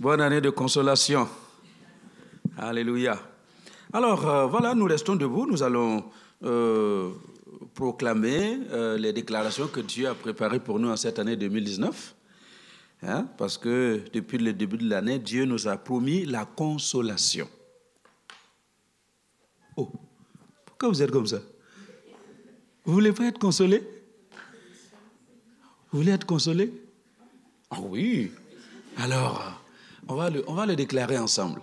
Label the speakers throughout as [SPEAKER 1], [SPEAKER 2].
[SPEAKER 1] Bonne année de consolation. Alléluia. Alors, voilà, nous restons debout. Nous allons proclamer les déclarations que Dieu a préparées pour nous en cette année 2019. Parce que depuis le début de l'année, Dieu nous a promis la consolation. Oh, pourquoi vous êtes comme ça? Vous ne voulez pas être consolé? Vous voulez être consolé? Ah oui. Alors, on va le déclarer ensemble.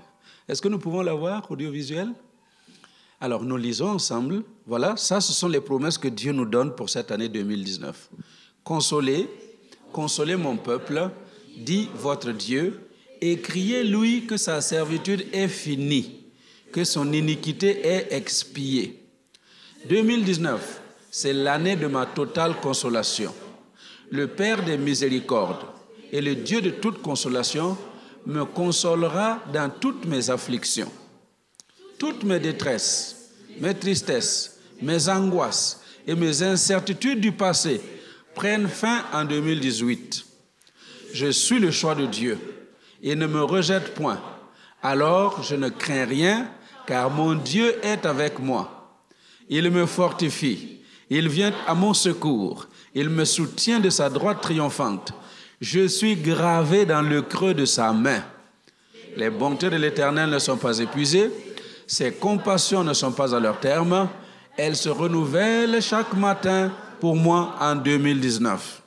[SPEAKER 1] Est-ce que nous pouvons l'avoir, audiovisuel? Alors, nous lisons ensemble. Voilà, ça, ce sont les promesses que Dieu nous donne pour cette année 2019. Consolez mon peuple, dit votre Dieu, et criez-lui que sa servitude est finie, que son iniquité est expiée. 2019, c'est l'année de ma totale consolation. Le Père des miséricordes et le Dieu de toute consolation me consolera dans toutes mes afflictions. Toutes mes détresses, mes tristesses, mes angoisses et mes incertitudes du passé prennent fin en 2018. Je suis le choix de Dieu et ne me rejette point. Alors je ne crains rien, car mon Dieu est avec moi. Il me fortifie, il vient à mon secours, il me soutient de sa droite triomphante. Je suis gravé dans le creux de sa main. Les bontés de l'Éternel ne sont pas épuisées, ses compassions ne sont pas à leur terme. Elles se renouvellent chaque matin pour moi en 2019.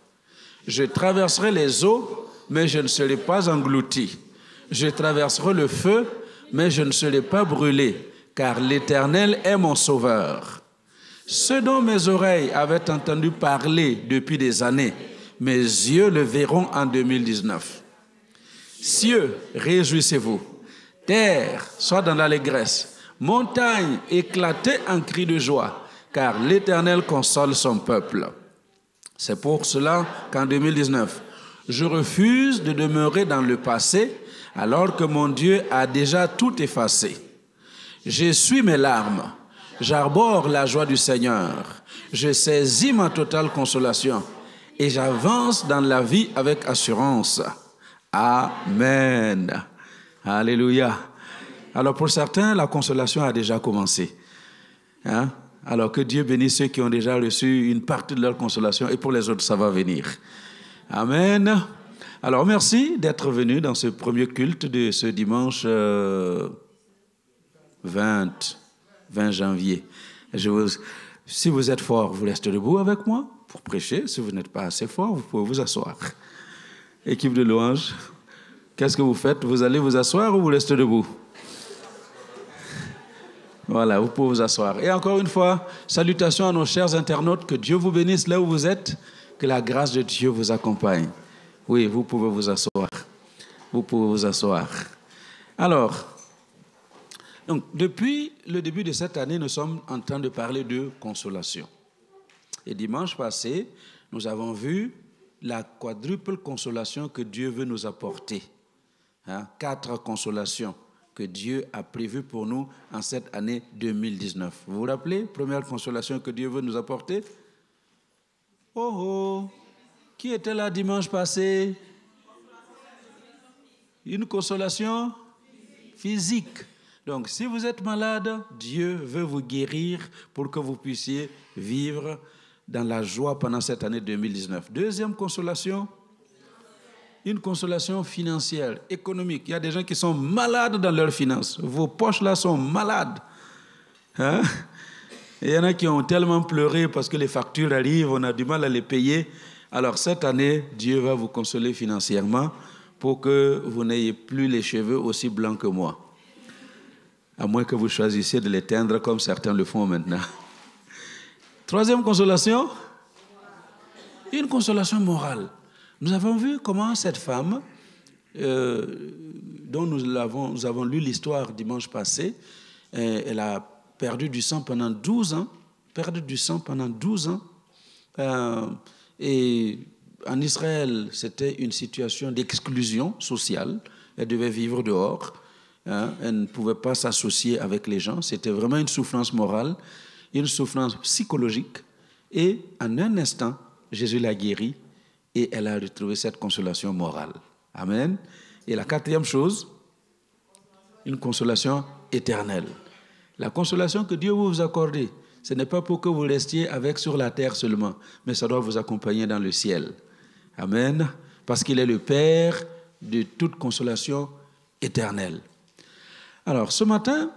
[SPEAKER 1] Je traverserai les eaux, mais je ne serai pas englouti. Je traverserai le feu, mais je ne serai pas brûlé, car l'Éternel est mon sauveur. Ce dont mes oreilles avaient entendu parler depuis des années, mes yeux le verront en 2019. Cieux, réjouissez-vous. Terre, soit dans l'allégresse. Montagne, éclatez en cris de joie, car l'Éternel console son peuple. C'est pour cela qu'en 2019, je refuse de demeurer dans le passé, alors que mon Dieu a déjà tout effacé. J'essuie mes larmes, j'arbore la joie du Seigneur, je saisis ma totale consolation et j'avance dans la vie avec assurance. Amen. Alléluia. Alors pour certains, la consolation a déjà commencé. Alors que Dieu bénisse ceux qui ont déjà reçu une partie de leur consolation et pour les autres, ça va venir. Amen. Alors merci d'être venus dans ce premier culte de ce dimanche 20 janvier. Si vous êtes fort, vous restez debout avec moi pour prêcher. Si vous n'êtes pas assez fort, vous pouvez vous asseoir. Équipe de louange, qu'est-ce que vous faites? Vous allez vous asseoir ou vous restez debout? Voilà, vous pouvez vous asseoir. Et encore une fois, salutations à nos chers internautes, que Dieu vous bénisse là où vous êtes, que la grâce de Dieu vous accompagne. Oui, vous pouvez vous asseoir. Vous pouvez vous asseoir. Alors, donc, depuis le début de cette année, nous sommes en train de parler de consolation. Et dimanche passé, nous avons vu la quadruple consolation que Dieu veut nous apporter. 4 consolations que Dieu a prévues pour nous en cette année 2019. Vous vous rappelez, première consolation que Dieu veut nous apporter? Qui était là dimanche passé? Une consolation physique. Donc, si vous êtes malade, Dieu veut vous guérir pour que vous puissiez vivre dans la joie pendant cette année 2019. Deuxième consolation, une consolation financière, économique. Il y a des gens qui sont malades dans leurs finances. Vos poches là sont malades. Et il y en a qui ont tellement pleuré parce que les factures arrivent, on a du mal à les payer. Alors cette année, Dieu va vous consoler financièrement pour que vous n'ayez plus les cheveux aussi blancs que moi. À moins que vous choisissiez de les teindre comme certains le font maintenant. Troisième consolation, une consolation morale. Nous avons vu comment cette femme, dont nous avons lu l'histoire dimanche passé, elle a perdu du sang pendant 12 ans, et en Israël, c'était une situation d'exclusion sociale. Elle devait vivre dehors. Elle ne pouvait pas s'associer avec les gens. C'était vraiment une souffrance morale, une souffrance psychologique. Et en un instant, Jésus l'a guérie et elle a retrouvé cette consolation morale. Amen. Et la quatrième chose, une consolation éternelle. La consolation que Dieu vous accorde, ce n'est pas pour que vous restiez avec sur la terre seulement, mais ça doit vous accompagner dans le ciel. Amen. Parce qu'il est le Père de toute consolation éternelle. Alors, ce matin,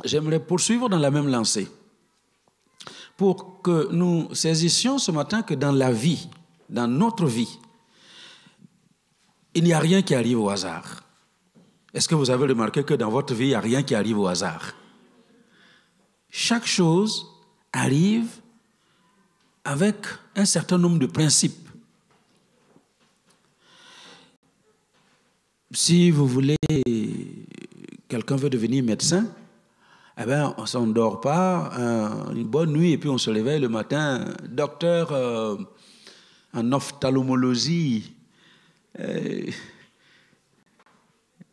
[SPEAKER 1] j'aimerais poursuivre dans la même lancée pour que nous saisissions ce matin que dans la vie, dans notre vie, il n'y a rien qui arrive au hasard. Est-ce que vous avez remarqué que dans votre vie, il n'y a rien qui arrive au hasard? Chaque chose arrive avec un certain nombre de principes. Si vous voulez, quelqu'un veut devenir médecin, eh bien, on ne s'endort pas une bonne nuit et puis on se réveille le matin, docteur en ophtalmologie,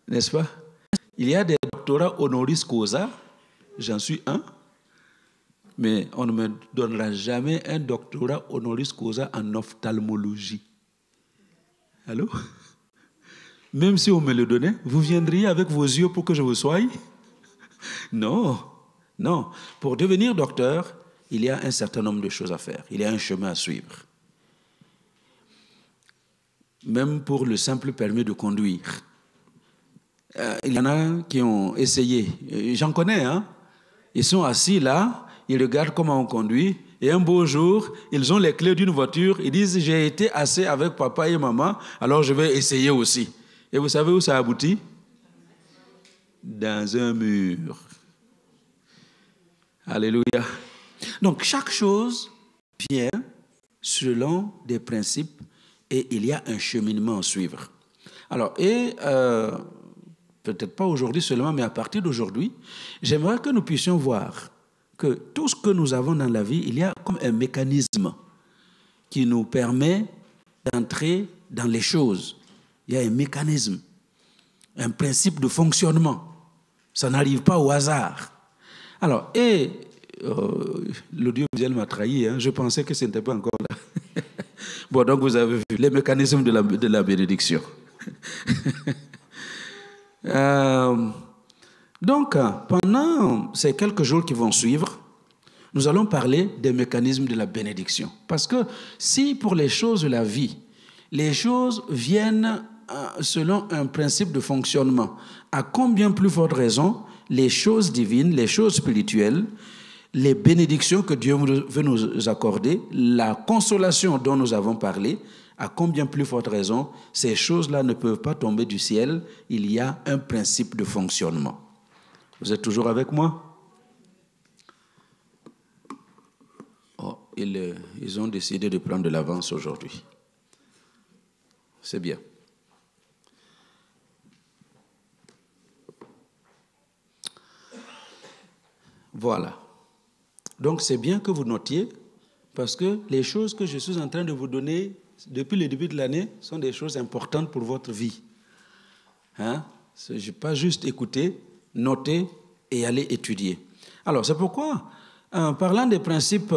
[SPEAKER 1] n'est-ce pas? Il y a des doctorats honoris causa, j'en suis un, mais on ne me donnera jamais un doctorat honoris causa en ophtalmologie. Allô? Même si on me le donnait, vous viendriez avec vos yeux pour que je vous soigne? Non, non. Pour devenir docteur, il y a un certain nombre de choses à faire. Il y a un chemin à suivre. Même pour le simple permis de conduire. Il y en a qui ont essayé. J'en connais, hein? Ils sont assis là, ils regardent comment on conduit, et un beau jour, ils ont les clés d'une voiture, ils disent « J'ai été assez avec papa et maman, alors je vais essayer aussi. » Et vous savez où ça aboutit? Dans un mur. Alléluia. Donc, chaque chose vient selon des principes et il y a un cheminement à suivre. Alors, peut-être pas aujourd'hui seulement, mais à partir d'aujourd'hui, j'aimerais que nous puissions voir que tout ce que nous avons dans la vie, il y a comme un mécanisme qui nous permet d'entrer dans les choses. Il y a un mécanisme, un principe de fonctionnement. Ça n'arrive pas au hasard. Alors, l'audiovisuel m'a trahi, hein, je pensais que ce n'était pas encore là. Bon, donc vous avez vu les mécanismes de la bénédiction. Donc, pendant ces quelques jours qui vont suivre, nous allons parler des mécanismes de la bénédiction. Parce que si pour les choses de la vie, les choses viennent selon un principe de fonctionnement, à combien plus forte raison, les choses divines, les choses spirituelles, les bénédictions que Dieu veut nous accorder, la consolation dont nous avons parlé, à combien plus forte raison, ces choses-là ne peuvent pas tomber du ciel, il y a un principe de fonctionnement. Vous êtes toujours avec moi? Oh, ils ont décidé de prendre de l'avance aujourd'hui. C'est bien. Voilà. Donc c'est bien que vous notiez, parce que les choses que je suis en train de vous donner depuis le début de l'année sont des choses importantes pour votre vie. Hein? Je n'ai pas juste écouter, noter et aller étudier. Alors c'est pourquoi, en parlant des principes,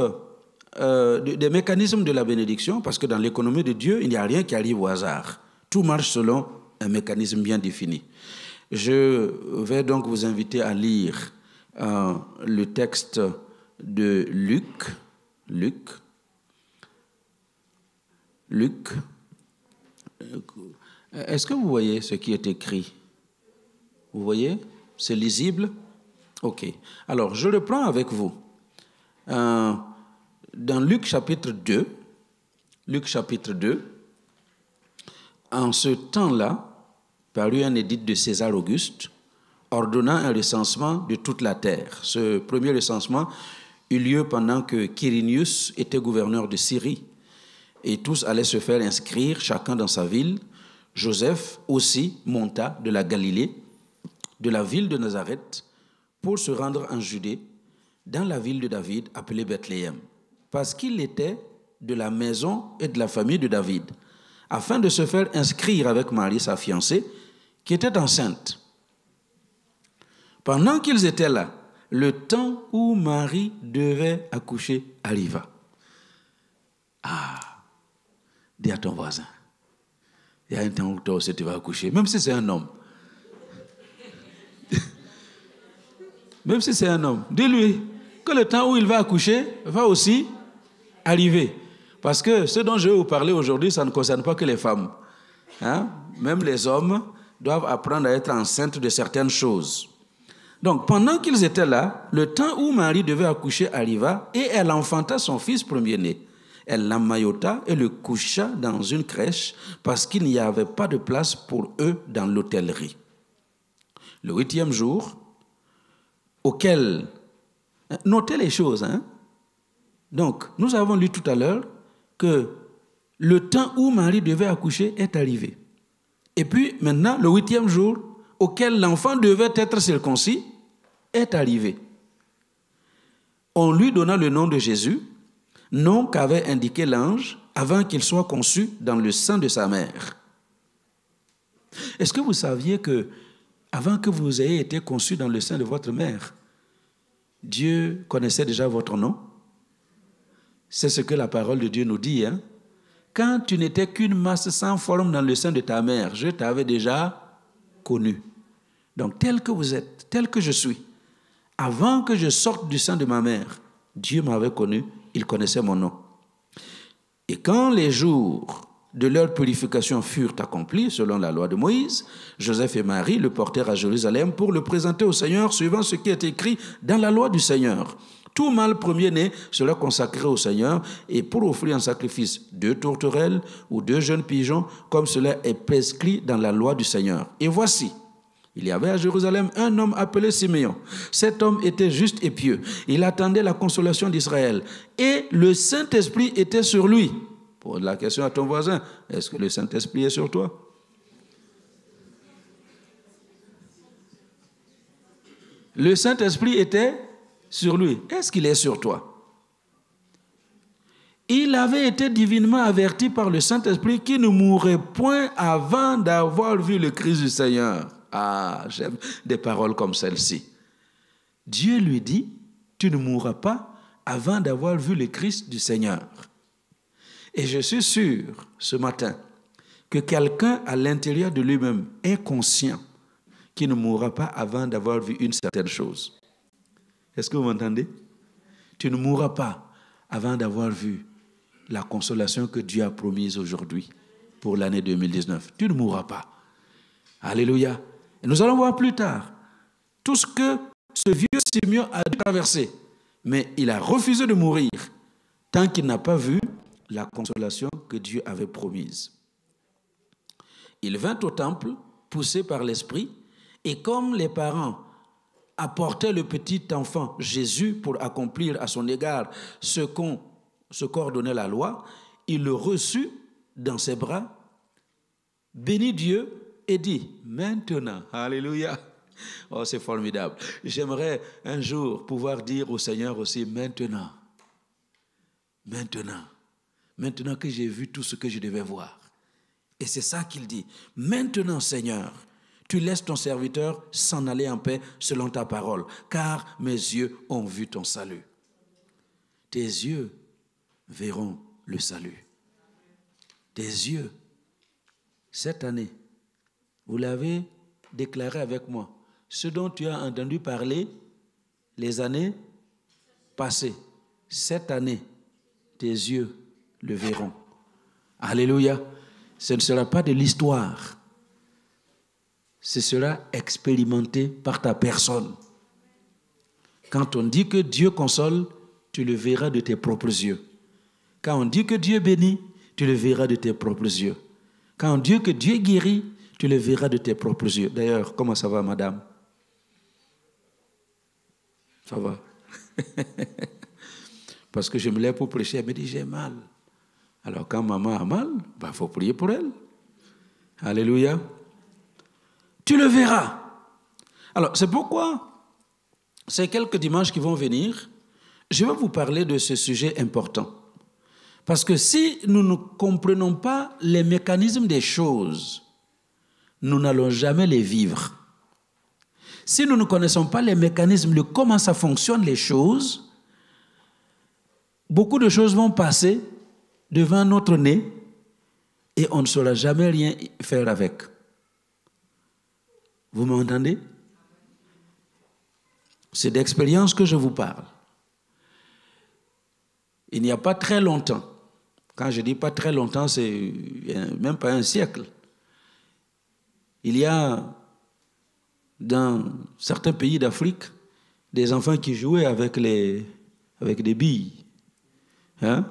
[SPEAKER 1] des mécanismes de la bénédiction, parce que dans l'économie de Dieu, il n'y a rien qui arrive au hasard. Tout marche selon un mécanisme bien défini. Je vais donc vous inviter à lire le texte de Luc. Est-ce que vous voyez ce qui est écrit? Vous voyez? C'est lisible? Ok. Alors, je reprends avec vous. Dans Luc chapitre 2, en ce temps-là, parut un édit de César Auguste, ordonnant un recensement de toute la terre. Ce premier recensement eut lieu pendant que Quirinius était gouverneur de Syrie. Et tous allaient se faire inscrire, chacun dans sa ville. Joseph aussi monta de la Galilée, de la ville de Nazareth, pour se rendre en Judée, dans la ville de David, appelée Bethléem, parce qu'il était de la maison et de la famille de David, afin de se faire inscrire avec Marie, sa fiancée, qui était enceinte. Pendant qu'ils étaient là, le temps où Marie devait accoucher arriva. Ah, dis à ton voisin, Il y a un temps où toi aussi tu vas accoucher, même si c'est un homme. Même si c'est un homme, dis-lui que le temps où il va accoucher va aussi arriver. Parce que ce dont je vais vous parler aujourd'hui, ça ne concerne pas que les femmes. Hein? Même les hommes doivent apprendre à être enceintes de certaines choses. Donc, pendant qu'ils étaient là, le temps où Marie devait accoucher arriva et elle enfanta son fils premier-né. Elle l'emmaillota et le coucha dans une crèche parce qu'il n'y avait pas de place pour eux dans l'hôtellerie. Le 8e jour, auquel... Notez les choses, hein? Donc, nous avons lu tout à l'heure que le temps où Marie devait accoucher est arrivé. Et puis, maintenant, le 8e jour, auquel l'enfant devait être circoncis, est arrivé. On lui donna le nom de Jésus, nom qu'avait indiqué l'ange avant qu'il soit conçu dans le sein de sa mère. Est-ce que vous saviez que, avant que vous ayez été conçu dans le sein de votre mère, Dieu connaissait déjà votre nom? C'est ce que la parole de Dieu nous dit. Hein? Quand tu n'étais qu'une masse sans forme dans le sein de ta mère, je t'avais déjà connu. Donc, tel que vous êtes, tel que je suis, avant que je sorte du sein de ma mère, Dieu m'avait connu, il connaissait mon nom. Et quand les jours de leur purification furent accomplis, selon la loi de Moïse, Joseph et Marie le portèrent à Jérusalem pour le présenter au Seigneur, suivant ce qui est écrit dans la loi du Seigneur. Tout mâle premier-né sera consacré au Seigneur et pour offrir en sacrifice 2 tourterelles ou 2 jeunes pigeons, comme cela est prescrit dans la loi du Seigneur. Et voici, il y avait à Jérusalem un homme appelé Siméon. Cet homme était juste et pieux. Il attendait la consolation d'Israël. Et le Saint-Esprit était sur lui. Pose la question à ton voisin, est-ce que le Saint-Esprit est sur toi? Le Saint-Esprit était sur lui. Est-ce qu'il est sur toi? Il avait été divinement averti par le Saint-Esprit qu'il ne mourrait point avant d'avoir vu le Christ du Seigneur. Ah, j'aime des paroles comme celle-ci. Dieu lui dit, tu ne mourras pas avant d'avoir vu le Christ du Seigneur. Et je suis sûr, ce matin, que quelqu'un à l'intérieur de lui-même est conscient qu'il ne mourra pas avant d'avoir vu une certaine chose. Est-ce que vous m'entendez? Tu ne mourras pas avant d'avoir vu la consolation que Dieu a promise aujourd'hui pour l'année 2019. Tu ne mourras pas. Alléluia. Et nous allons voir plus tard tout ce que ce vieux Simeon a dû traverser. Mais il a refusé de mourir tant qu'il n'a pas vu la consolation que Dieu avait promise. Il vint au temple, poussé par l'Esprit, et comme les parents apportait le petit enfant Jésus pour accomplir à son égard ce qu'ordonnait la loi, il le reçut dans ses bras, bénit Dieu et dit, maintenant, alléluia, oh c'est formidable, j'aimerais un jour pouvoir dire au Seigneur aussi, maintenant que j'ai vu tout ce que je devais voir. Et c'est ça qu'il dit, maintenant Seigneur, tu laisses ton serviteur s'en aller en paix selon ta parole, car mes yeux ont vu ton salut. Tes yeux verront le salut. Tes yeux, cette année, vous l'avez déclaré avec moi, ce dont tu as entendu parler les années passées, cette année, tes yeux le verront. Alléluia. Ce ne sera pas de l'histoire. Ce sera expérimenté par ta personne. Quand on dit que Dieu console, tu le verras de tes propres yeux. Quand on dit que Dieu bénit, tu le verras de tes propres yeux. Quand on dit que Dieu guérit, tu le verras de tes propres yeux. D'ailleurs, comment ça va, madame? Ça va. Parce que je me lève pour prêcher, elle me dit, j'ai mal. Alors, quand maman a mal, il faut prier pour elle. Alléluia. Tu le verras. Alors, c'est pourquoi, ces quelques dimanches qui vont venir, je vais vous parler de ce sujet important. Parce que si nous ne comprenons pas les mécanismes des choses, nous n'allons jamais les vivre. Si nous ne connaissons pas les mécanismes de comment ça fonctionne les choses, beaucoup de choses vont passer devant notre nez et on ne saura jamais rien faire avec. Vous m'entendez? C'est d'expérience que je vous parle. Il n'y a pas très longtemps, quand je dis pas très longtemps, c'est même pas un siècle, il y a dans certains pays d'Afrique des enfants qui jouaient avec des billes. Hein?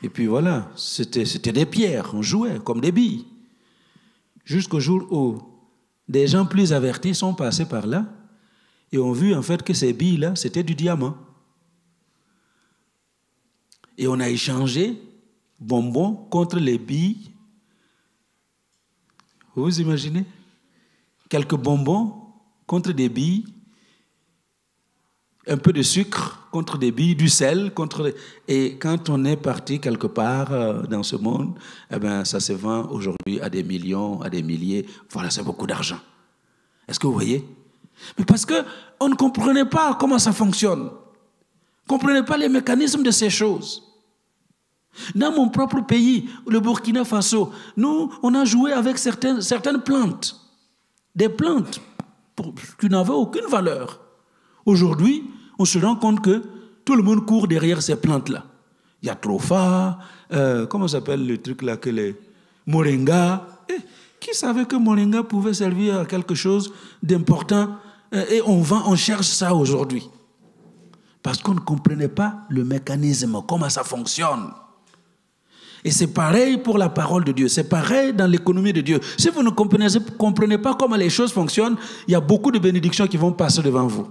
[SPEAKER 1] Et puis voilà, c'était des pierres, on jouait comme des billes. Jusqu'au jour où des gens plus avertis sont passés par là et ont vu en fait que ces billes-là, c'était du diamant. Et on a échangé bonbons contre les billes. Vous imaginez? Quelques bonbons contre des billes, un peu de sucre contre des billes, du sel contre... Et quand on est parti quelque part dans ce monde, eh bien, ça se vend aujourd'hui à des millions, à des milliers. Voilà, c'est beaucoup d'argent. Est-ce que vous voyez? Mais parce qu'on ne comprenait pas comment ça fonctionne. On ne comprenait pas les mécanismes de ces choses. Dans mon propre pays, le Burkina Faso, nous, on a joué avec certaines plantes. Des plantes qui n'avaient aucune valeur. Aujourd'hui, on se rend compte que tout le monde court derrière ces plantes-là. Il y a Trofa, comment s'appelle le truc là que les Moringa. Qui savait que Moringa pouvait servir à quelque chose d'important? Et on cherche ça aujourd'hui. Parce qu'on ne comprenait pas le mécanisme, comment ça fonctionne. Et c'est pareil pour la parole de Dieu, c'est pareil dans l'économie de Dieu. Si vous ne comprenez pas comment les choses fonctionnent, il y a beaucoup de bénédictions qui vont passer devant vous.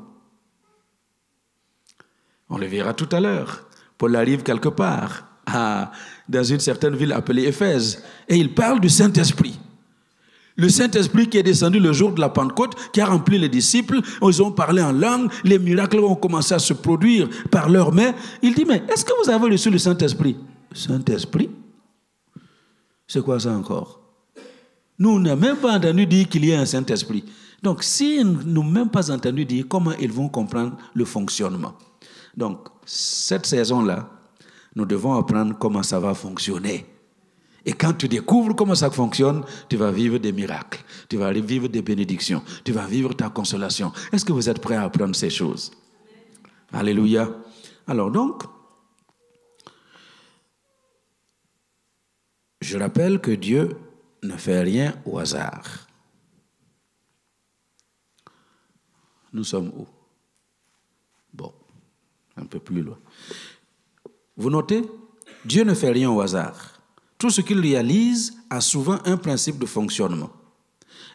[SPEAKER 1] On le verra tout à l'heure. Paul arrive quelque part, dans une certaine ville appelée Éphèse, et il parle du Saint-Esprit. Le Saint-Esprit qui est descendu le jour de la Pentecôte, qui a rempli les disciples, ils ont parlé en langue, les miracles ont commencé à se produire par leurs mains. Il dit, mais est-ce que vous avez reçu le Saint-Esprit? Saint-Esprit? C'est quoi ça encore? Nous, on n'a même pas entendu dire qu'il y a un Saint-Esprit. Donc, si nous n'avons même pas entendu dire, comment ils vont comprendre le fonctionnement? Donc, cette saison-là, nous devons apprendre comment ça va fonctionner. Et quand tu découvres comment ça fonctionne, tu vas vivre des miracles, tu vas vivre des bénédictions, tu vas vivre ta consolation. Est-ce que vous êtes prêts à apprendre ces choses? Alléluia. Alors donc, je rappelle que Dieu ne fait rien au hasard. Nous sommes où? Bon, un peu plus loin. Vous notez? Dieu ne fait rien au hasard. Tout ce qu'il réalise a souvent un principe de fonctionnement.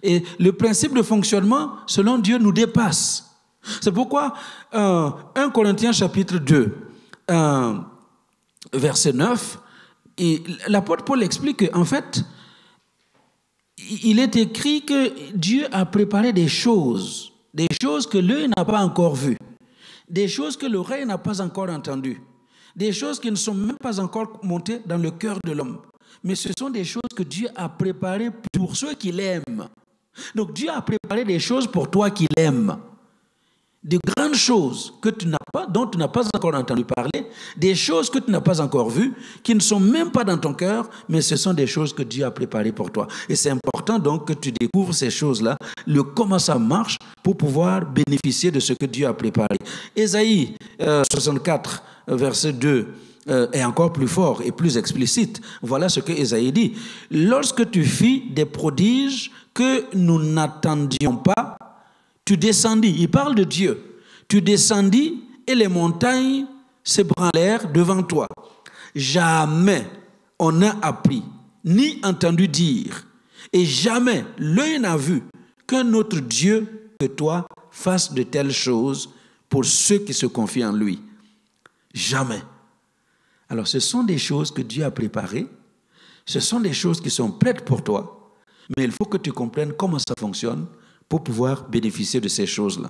[SPEAKER 1] Et le principe de fonctionnement, selon Dieu, nous dépasse. C'est pourquoi 1 Corinthiens chapitre 2, verset 9, l'apôtre Paul explique qu'en fait, il est écrit que Dieu a préparé des choses que l'œil n'a pas encore vues, des choses que l'oreille n'a pas encore entendues, des choses qui ne sont même pas encore montées dans le cœur de l'homme. Mais ce sont des choses que Dieu a préparées pour ceux qui l'aiment. Donc Dieu a préparé des choses pour toi qui l'aimes. De grandes choses que tu n'as pas, dont tu n'as pas encore entendu parler, des choses que tu n'as pas encore vues, qui ne sont même pas dans ton cœur, mais ce sont des choses que Dieu a préparées pour toi. Et c'est important donc que tu découvres ces choses-là, comment ça marche, pour pouvoir bénéficier de ce que Dieu a préparé. Ésaïe 64, verset 2, est encore plus fort et plus explicite. Voilà ce que Ésaïe dit. Lorsque tu fis des prodiges que nous n'attendions pas, tu descendis, il parle de Dieu, tu descendis et les montagnes s'ébranlèrent devant toi. Jamais on n'a appris, ni entendu dire, et jamais l'œil n'a vu qu'un autre Dieu que toi fasse de telles choses pour ceux qui se confient en lui. Jamais. Alors ce sont des choses que Dieu a préparées, ce sont des choses qui sont prêtes pour toi, mais il faut que tu comprennes comment ça fonctionne pour pouvoir bénéficier de ces choses-là.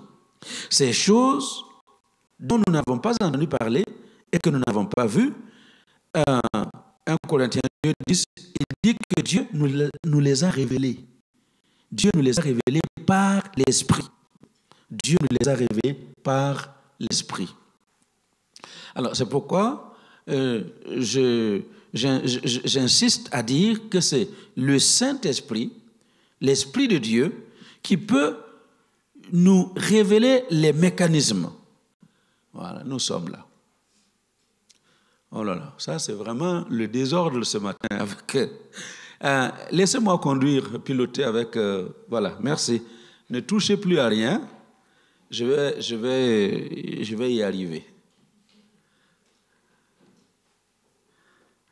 [SPEAKER 1] Ces choses dont nous n'avons pas entendu parler et que nous n'avons pas vues, 1 Corinthiens 2:10, il dit que Dieu nous les a révélées. Dieu nous les a révélées par l'Esprit. Dieu nous les a révélées par l'Esprit. Alors, c'est pourquoi je j'insiste à dire que c'est le Saint-Esprit, l'Esprit de Dieu, qui peut nous révéler les mécanismes. Voilà, nous sommes là. Oh là là, ça c'est vraiment le désordre ce matin. Laissez-moi conduire, piloter avec... voilà, merci. Ne touchez plus à rien. Je vais y arriver.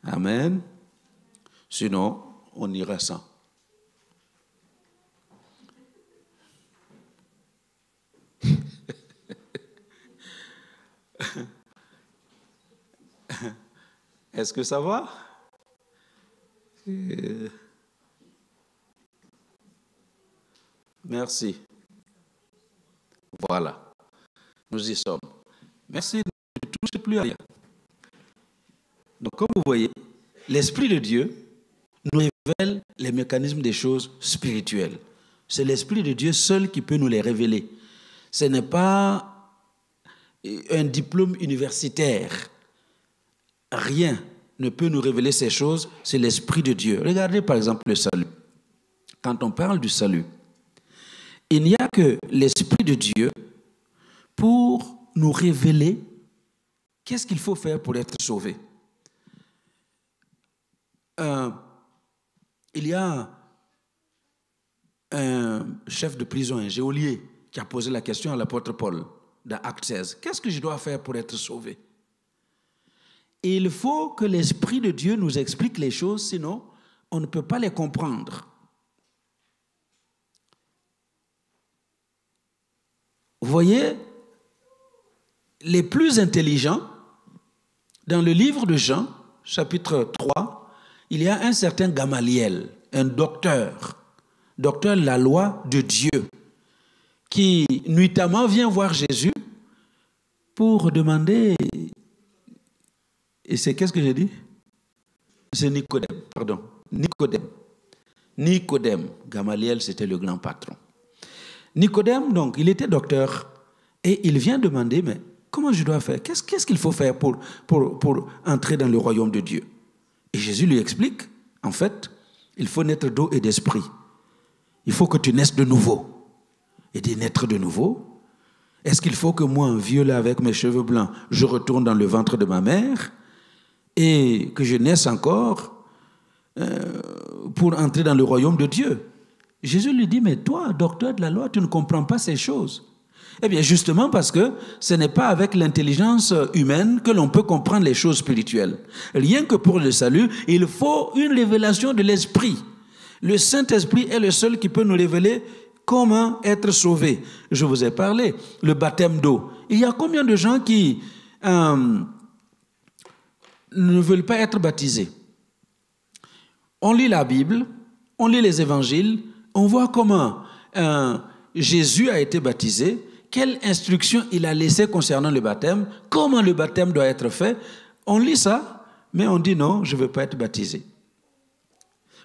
[SPEAKER 1] Amen. Sinon, on ira sans. Est-ce que ça va? Merci. Voilà. Nous y sommes. Merci. Ne touchez plus à rien. Donc, comme vous voyez, l'Esprit de Dieu nous révèle les mécanismes des choses spirituelles. C'est l'Esprit de Dieu seul qui peut nous les révéler. Ce n'est pas un diplôme universitaire. Rien ne peut nous révéler ces choses, c'est l'Esprit de Dieu. Regardez par exemple le salut. Quand on parle du salut, il n'y a que l'Esprit de Dieu pour nous révéler qu'est-ce qu'il faut faire pour être sauvé. Il y a un chef de prison, un geôlier, qui a posé la question à l'apôtre Paul dans Acte 16. Qu'est-ce que je dois faire pour être sauvé? Et il faut que l'Esprit de Dieu nous explique les choses, sinon on ne peut pas les comprendre. Vous voyez, les plus intelligents, dans le livre de Jean, chapitre 3, il y a un certain Gamaliel, un docteur de la loi de Dieu, qui nuitamment vient voir Jésus pour demander, et c'est qu'est-ce que j'ai dit? C'est Nicodème, pardon, Nicodème, Gamaliel c'était le grand patron. Nicodème, donc, il était docteur, et il vient demander, mais comment je dois faire? Qu'est-ce qu'il faut faire pour entrer dans le royaume de Dieu? Et Jésus lui explique, en fait, il faut naître d'eau et d'esprit. Il faut que tu naisses de nouveau. Et de naître de nouveau, est-ce qu'il faut que moi, un vieux là avec mes cheveux blancs, je retourne dans le ventre de ma mère et que je naisse encore pour entrer dans le royaume de Dieu? Jésus lui dit, mais toi, docteur de la loi, tu ne comprends pas ces choses. Eh bien, justement parce que ce n'est pas avec l'intelligence humaine que l'on peut comprendre les choses spirituelles. Rien que pour le salut, il faut une révélation de l'Esprit. Le Saint-Esprit est le seul qui peut nous révéler comment être sauvé. Je vous ai parlé, le baptême d'eau. Il y a combien de gens qui ne veulent pas être baptisés? On lit la Bible, on lit les évangiles, on voit comment Jésus a été baptisé, quelle instruction il a laissée concernant le baptême, comment le baptême doit être fait. On lit ça, mais on dit non, je ne veux pas être baptisé.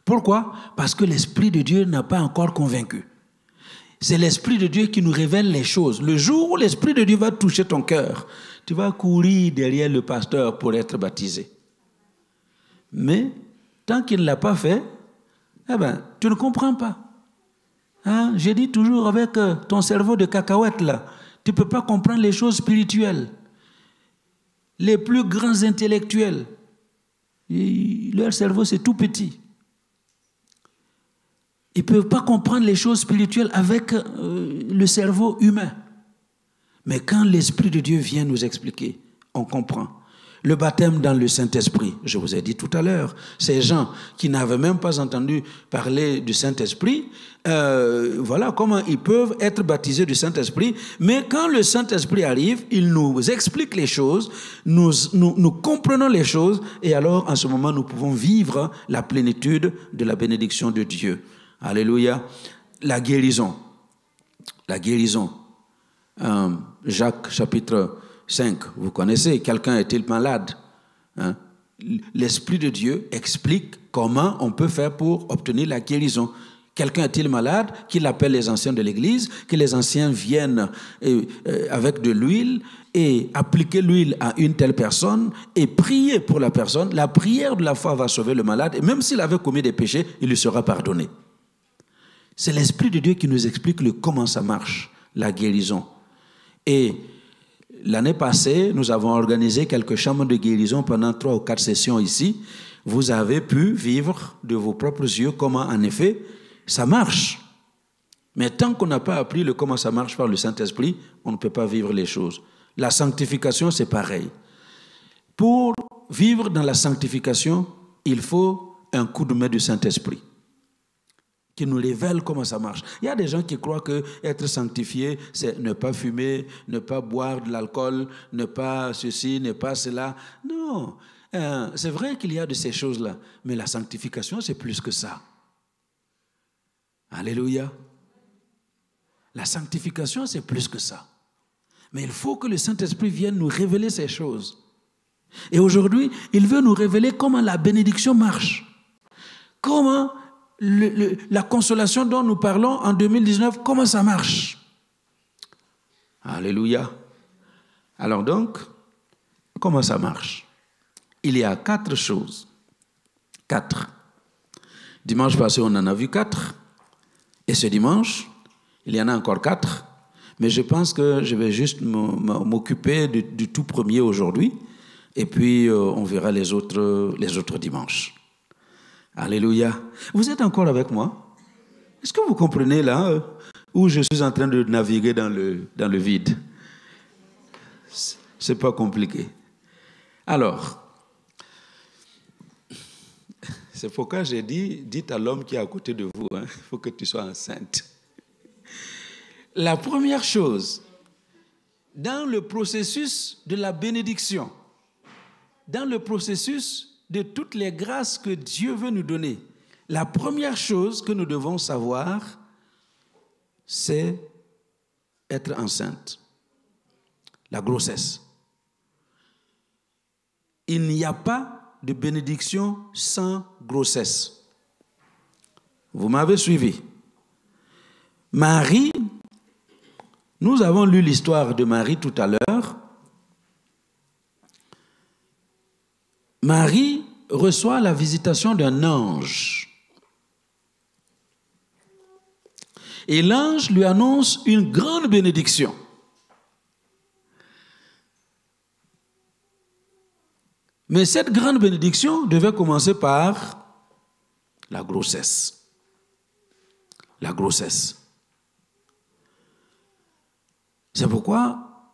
[SPEAKER 1] Pourquoi? Parce que l'Esprit de Dieu n'a pas encore convaincu. C'est l'Esprit de Dieu qui nous révèle les choses. Le jour où l'Esprit de Dieu va toucher ton cœur, tu vas courir derrière le pasteur pour être baptisé. Mais tant qu'il ne l'a pas fait, eh ben, tu ne comprends pas. Hein? Je dis toujours avec ton cerveau de cacahuète là, tu ne peux pas comprendre les choses spirituelles. Les plus grands intellectuels, leur cerveau c'est tout petit. Ils ne peuvent pas comprendre les choses spirituelles avec le cerveau humain. Mais quand l'Esprit de Dieu vient nous expliquer, on comprend. Le baptême dans le Saint-Esprit, je vous ai dit tout à l'heure, ces gens qui n'avaient même pas entendu parler du Saint-Esprit, voilà comment ils peuvent être baptisés du Saint-Esprit. Mais quand le Saint-Esprit arrive, il nous explique les choses, nous comprenons les choses, et alors en ce moment nous pouvons vivre la plénitude de la bénédiction de Dieu. Alléluia. La guérison. La guérison. Jacques chapitre 5, vous connaissez, quelqu'un est-il malade? Hein? L'Esprit de Dieu explique comment on peut faire pour obtenir la guérison. Quelqu'un est-il malade? Qu'il appelle les anciens de l'église, que les anciens viennent avec de l'huile et appliquer l'huile à une telle personne et prier pour la personne. La prière de la foi va sauver le malade et même s'il avait commis des péchés, il lui sera pardonné. C'est l'Esprit de Dieu qui nous explique comment ça marche, la guérison. Et l'année passée, nous avons organisé quelques chambres de guérison pendant 3 ou 4 sessions ici. Vous avez pu vivre de vos propres yeux comment, en effet, ça marche. Mais tant qu'on n'a pas appris comment ça marche par le Saint-Esprit, on ne peut pas vivre les choses. La sanctification, c'est pareil. Pour vivre dans la sanctification, il faut un coup de main du Saint-Esprit qui nous révèle comment ça marche. Il y a des gens qui croient que être sanctifié, c'est ne pas fumer, ne pas boire de l'alcool, ne pas ceci, ne pas cela. Non, c'est vrai qu'il y a de ces choses-là, mais la sanctification, c'est plus que ça. Alléluia. La sanctification, c'est plus que ça. Mais il faut que le Saint-Esprit vienne nous révéler ces choses. Et aujourd'hui, il veut nous révéler comment la bénédiction marche. Comment la consolation dont nous parlons en 2019, comment ça marche? Alléluia. Alors donc, comment ça marche? Il y a 4 choses. 4. Dimanche passé, on en a vu 4. Et ce dimanche, il y en a encore 4. Mais je pense que je vais juste m'occuper du tout premier aujourd'hui. Et puis, on verra les autres dimanches. Alléluia. Vous êtes encore avec moi? Est-ce que vous comprenez là où je suis en train de naviguer dans le vide? C'est pas compliqué. Alors, c'est pourquoi j'ai dit, dites à l'homme qui est à côté de vous, il faut que tu sois enceinte. La première chose, dans le processus de la bénédiction, dans le processus de toutes les grâces que Dieu veut nous donner, la première chose que nous devons savoir, c'est être enceinte. La grossesse. Il n'y a pas de bénédiction sans grossesse. Vous m'avez suivi. Marie, nous avons lu l'histoire de Marie tout à l'heure. Marie reçoit la visitation d'un ange. Et l'ange lui annonce une grande bénédiction. Mais cette grande bénédiction devait commencer par la grossesse. La grossesse. C'est pourquoi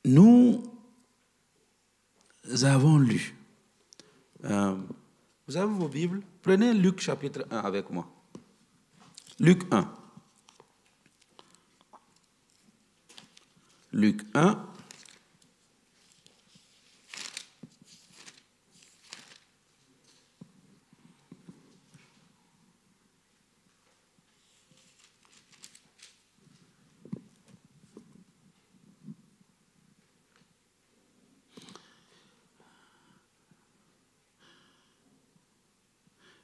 [SPEAKER 1] nous avons lu. Vous avez vos Bibles? Prenez Luc chapitre 1 avec moi. Luc 1. Luc 1.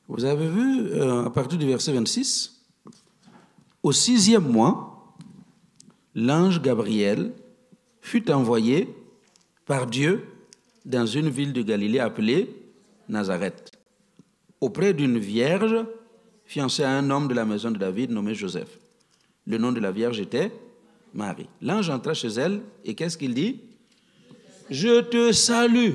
[SPEAKER 1] Vous avez vu, à partir du verset 26, au 6e mois, l'ange Gabriel fut envoyé par Dieu dans une ville de Galilée appelée Nazareth, auprès d'une vierge fiancée à un homme de la maison de David nommé Joseph. Le nom de la vierge était Marie. L'ange entra chez elle et qu'est-ce qu'il dit? Je te salue,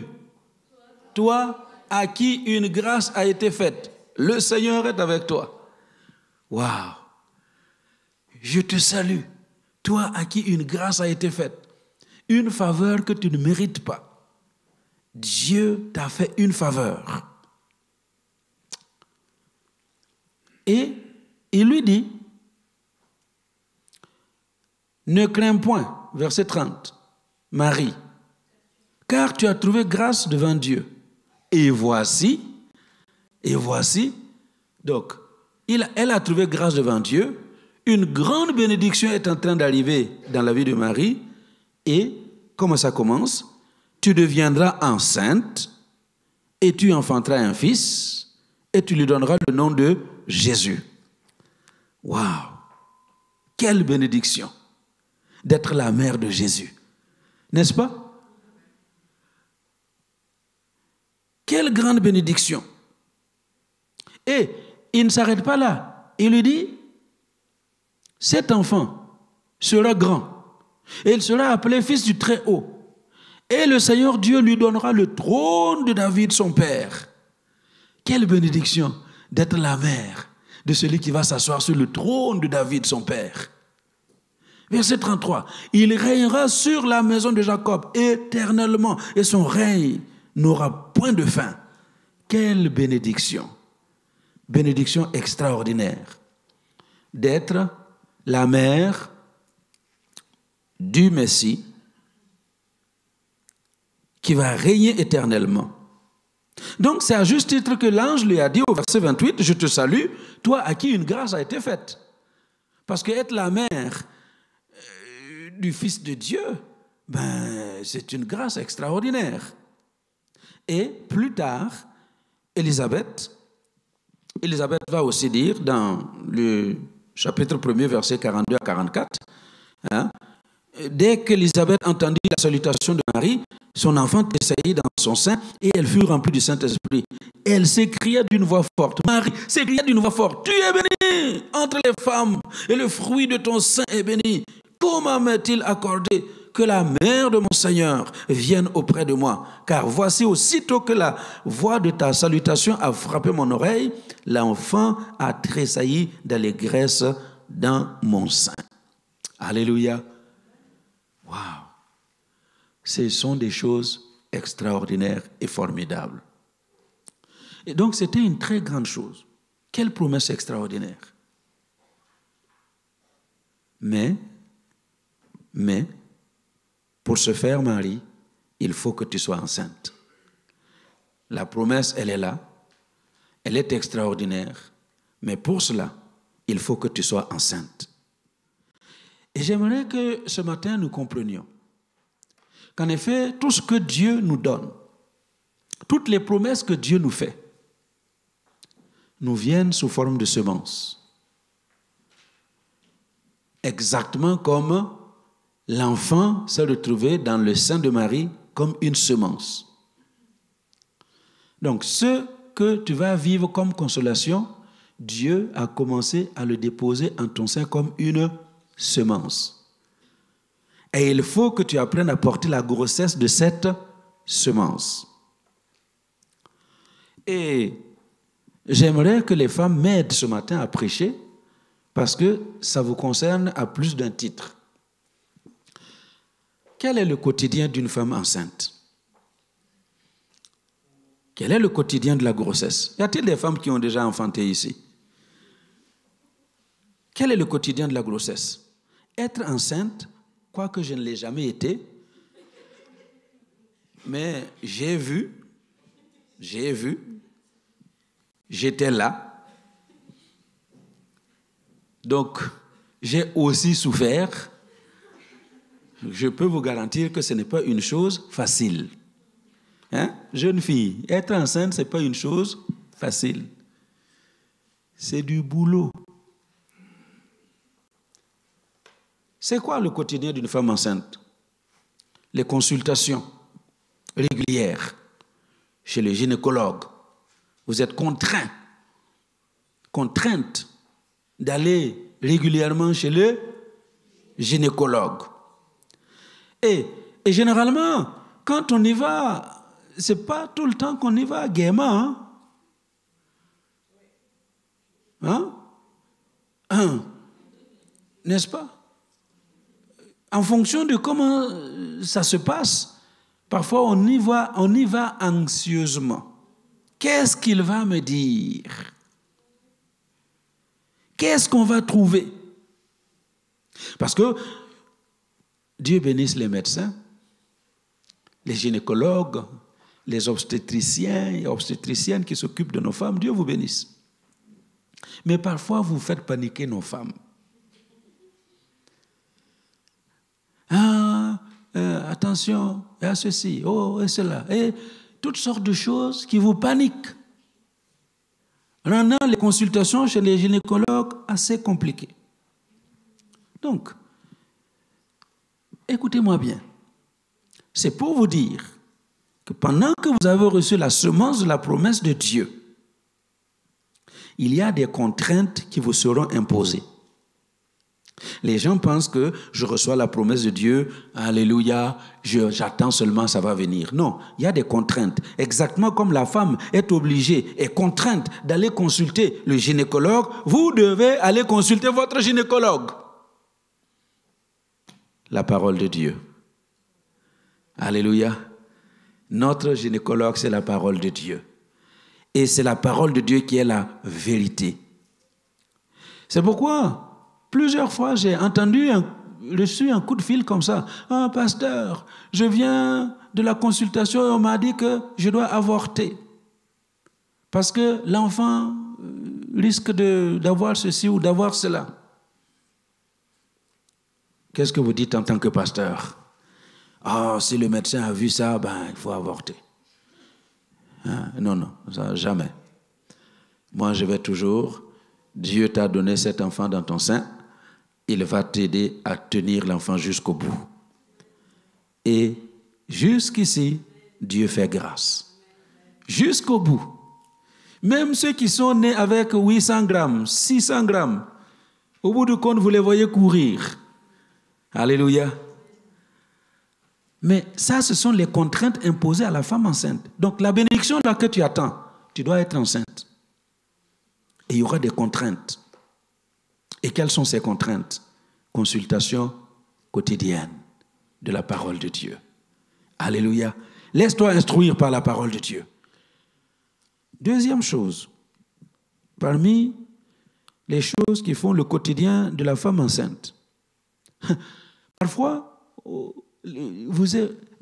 [SPEAKER 1] toi à qui une grâce a été faite. Le Seigneur est avec toi. Waouh! Je te salue, toi à qui une grâce a été faite. Une faveur que tu ne mérites pas. Dieu t'a fait une faveur. Et il lui dit, ne crains point, verset 30, Marie, car tu as trouvé grâce devant Dieu. Et voici, donc, elle a trouvé grâce devant Dieu, une grande bénédiction est en train d'arriver dans la vie de Marie, et comment ça commence? Tu deviendras enceinte, et tu enfanteras un fils, et tu lui donneras le nom de Jésus. Waouh! Quelle bénédiction d'être la mère de Jésus. N'est-ce pas? Quelle grande bénédiction. Et il ne s'arrête pas là. Il lui dit, cet enfant sera grand et il sera appelé fils du Très-Haut. Et le Seigneur Dieu lui donnera le trône de David, son père. Quelle bénédiction d'être la mère de celui qui va s'asseoir sur le trône de David, son père. Verset 33. Il régnera sur la maison de Jacob éternellement et son règne n'aura point de fin. Quelle bénédiction. Bénédiction extraordinaire d'être la mère du Messie qui va régner éternellement. Donc c'est à juste titre que l'ange lui a dit au verset 28, je te salue, toi à qui une grâce a été faite. Parce que être la mère du Fils de Dieu, c'est une grâce extraordinaire. Et plus tard, Élisabeth va aussi dire dans le chapitre 1er, versets 42 à 44, dès qu'Élisabeth entendit la salutation de Marie, son enfant tressaillit dans son sein et elle fut remplie du Saint-Esprit. Elle s'écria d'une voix forte. Marie s'écria d'une voix forte. Tu es bénie entre les femmes et le fruit de ton sein est béni. Comment m'est-il accordé que la mère de mon Seigneur vienne auprès de moi? Car voici, aussitôt que la voix de ta salutation a frappé mon oreille, l'enfant a tressailli d'allégresse dans mon sein. Alléluia. Waouh. Ce sont des choses extraordinaires et formidables. Et donc, c'était une très grande chose. Quelle promesse extraordinaire. Mais, pour ce faire, Marie, il faut que tu sois enceinte. La promesse, elle est là. Elle est extraordinaire. Mais pour cela, il faut que tu sois enceinte. Et j'aimerais que ce matin, nous comprenions qu'en effet, tout ce que Dieu nous donne, toutes les promesses que Dieu nous fait, nous viennent sous forme de semences. Exactement comme l'enfant s'est retrouvé dans le sein de Marie comme une semence. Donc, ce que tu vas vivre comme consolation, Dieu a commencé à le déposer en ton sein comme une semence. Et il faut que tu apprennes à porter la grossesse de cette semence. Et j'aimerais que les femmes m'aident ce matin à prêcher parce que ça vous concerne à plus d'un titre. Quel est le quotidien d'une femme enceinte? Quel est le quotidien de la grossesse? Y a-t-il des femmes qui ont déjà enfanté ici? Quel est le quotidien de la grossesse? Être enceinte, quoique je ne l'ai jamais été, mais j'ai vu, j'étais là, donc j'ai aussi souffert. Je peux vous garantir que ce n'est pas une chose facile. Jeune fille, être enceinte, ce n'est pas une chose facile. C'est du boulot. C'est quoi le quotidien d'une femme enceinte? Les consultations régulières chez le gynécologue. Vous êtes contrainte d'aller régulièrement chez le gynécologue. Et généralement, quand on y va, ce n'est pas tout le temps qu'on y va gaiement. N'est-ce pas? En fonction de comment ça se passe, parfois on y va anxieusement. Qu'est-ce qu'il va me dire? Qu'est-ce qu'on va trouver? Parce que Dieu bénisse les médecins, les gynécologues, les obstétriciens et obstétriciennes qui s'occupent de nos femmes. Dieu vous bénisse. Mais parfois, vous faites paniquer nos femmes. Attention, il y a ceci, et cela, et toutes sortes de choses qui vous paniquent. rendant les consultations chez les gynécologues assez compliquées. Donc, écoutez-moi bien. C'est pour vous dire que pendant que vous avez reçu la semence de la promesse de Dieu, il y a des contraintes qui vous seront imposées. Les gens pensent que je reçois la promesse de Dieu, alléluia, j'attends seulement, ça va venir. Non, il y a des contraintes. Exactement comme la femme est obligée, est contrainte d'aller consulter le gynécologue, vous devez aller consulter votre gynécologue. La parole de Dieu. Alléluia. Notre gynécologue, c'est la parole de Dieu. Et c'est la parole de Dieu qui est la vérité. C'est pourquoi plusieurs fois, j'ai reçu un coup de fil comme ça. « Ah, pasteur, je viens de la consultation et on m'a dit que je dois avorter. Parce que l'enfant risque d'avoir ceci ou d'avoir cela. » Qu'est-ce que vous dites en tant que pasteur? « Ah, si le médecin a vu ça, il faut avorter. » Non, ça, jamais. Moi, je vais toujours, Dieu t'a donné cet enfant dans ton sein, il va t'aider à tenir l'enfant jusqu'au bout. Et jusqu'ici, Dieu fait grâce. Jusqu'au bout. Même ceux qui sont nés avec 800 grammes, 600 grammes, au bout du compte, vous les voyez courir. Alléluia. Mais ça, ce sont les contraintes imposées à la femme enceinte. Donc, la bénédiction là que tu attends, tu dois être enceinte. Et il y aura des contraintes. Et quelles sont ces contraintes? Consultation quotidienne de la parole de Dieu. Alléluia. Laisse-toi instruire par la parole de Dieu. Deuxième chose, parmi les choses qui font le quotidien de la femme enceinte. Parfois,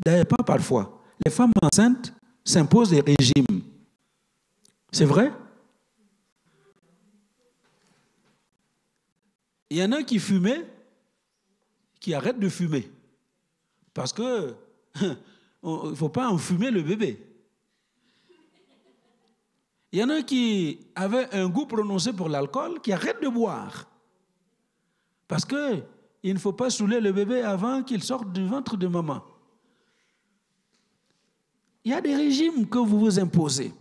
[SPEAKER 1] d'ailleurs pas parfois, les femmes enceintes s'imposent des régimes. C'est vrai? Il y en a qui fumaient, qui arrêtent de fumer. Parce que il ne faut pas enfumer le bébé. Il y en a qui avaient un goût prononcé pour l'alcool, qui arrêtent de boire. Parce qu'il ne faut pas saouler le bébé avant qu'il sorte du ventre de maman. Il y a des régimes que vous vous imposez.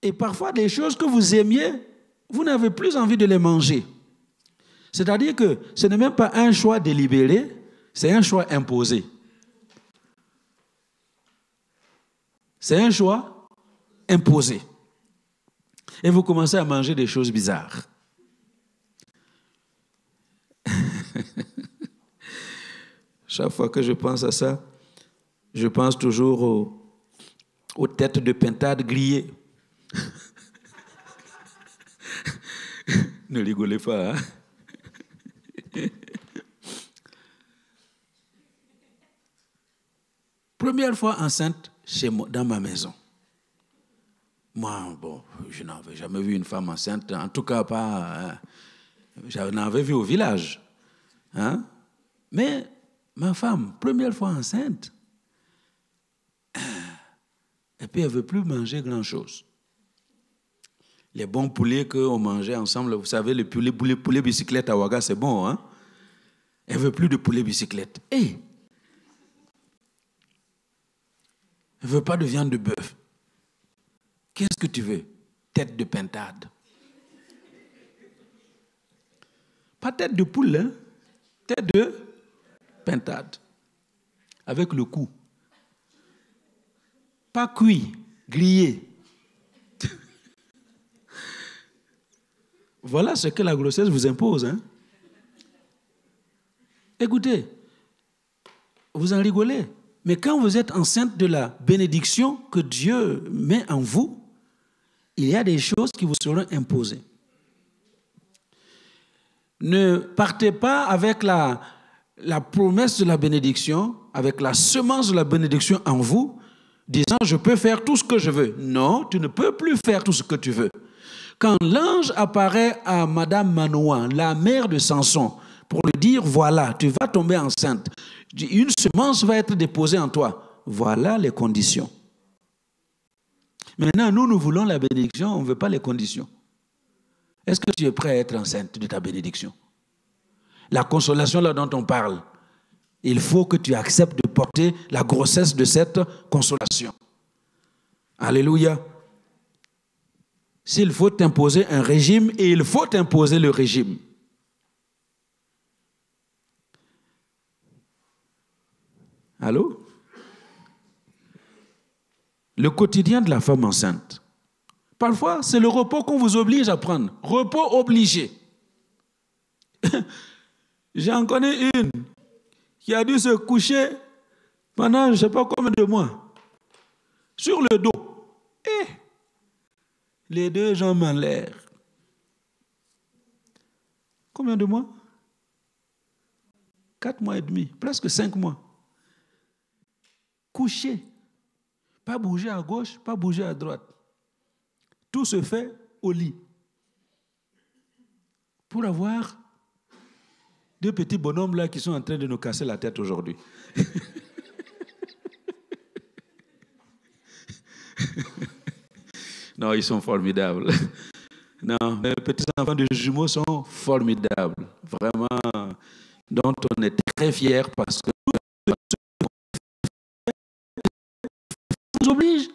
[SPEAKER 1] Et parfois, des choses que vous aimiez, vous n'avez plus envie de les manger. C'est-à-dire que ce n'est même pas un choix délibéré, c'est un choix imposé. C'est un choix imposé. Et vous commencez à manger des choses bizarres. Chaque fois que je pense à ça, je pense toujours aux têtes de pintade grillées. Ne rigolez pas, hein? Première fois enceinte chez moi, dans ma maison. Moi, je n'avais jamais vu une femme enceinte, en tout cas pas. J'en avais vu au village. Hein? Mais ma femme, première fois enceinte, et puis elle ne veut plus manger grand-chose. Les bons poulets qu'on mangeait ensemble, vous savez, le poulet bicyclette à Ouaga, c'est bon, hein? Elle ne veut plus de poulet bicyclette. Elle ne veut pas de viande de bœuf. Qu'est-ce que tu veux? Tête de pintade. Pas tête de poule, hein? Tête de pintade. Avec le cou. Pas cuit, grillé. Voilà ce que la grossesse vous impose, hein? Écoutez, vous en rigolez, mais quand vous êtes enceinte de la bénédiction que Dieu met en vous, il y a des choses qui vous seront imposées. Ne partez pas avec la promesse de la bénédiction, avec la semence de la bénédiction en vous, disant « je peux faire tout ce que je veux ». Non, tu ne peux plus faire tout ce que tu veux. Quand l'ange apparaît à Madame Manoah, la mère de Samson, pour lui dire « voilà, tu vas tomber enceinte, une semence va être déposée en toi », voilà les conditions. Maintenant, nous voulons la bénédiction, on ne veut pas les conditions. Est-ce que tu es prêt à être enceinte de ta bénédiction? La consolation là dont on parle, il faut que tu acceptes de porter la grossesse de cette consolation. Alléluia. S'il faut t'imposer un régime, et il faut t'imposer le régime. Allô? Le quotidien de la femme enceinte. Parfois, c'est le repos qu'on vous oblige à prendre. Repos obligé. J'en connais une qui a dû se coucher pendant je ne sais pas combien de mois. Sur le dos. Et les deux jambes en l'air. Combien de mois? 4 mois et demi, presque 5 mois. Couché. Pas bouger à gauche, pas bouger à droite. Tout se fait au lit. Pour avoir deux petits bonhommes là qui sont en train de nous casser la tête aujourd'hui. Non, ils sont formidables. Non, les petits enfants de jumeaux sont formidables. Vraiment, dont on est très fiers parce que nous oblige.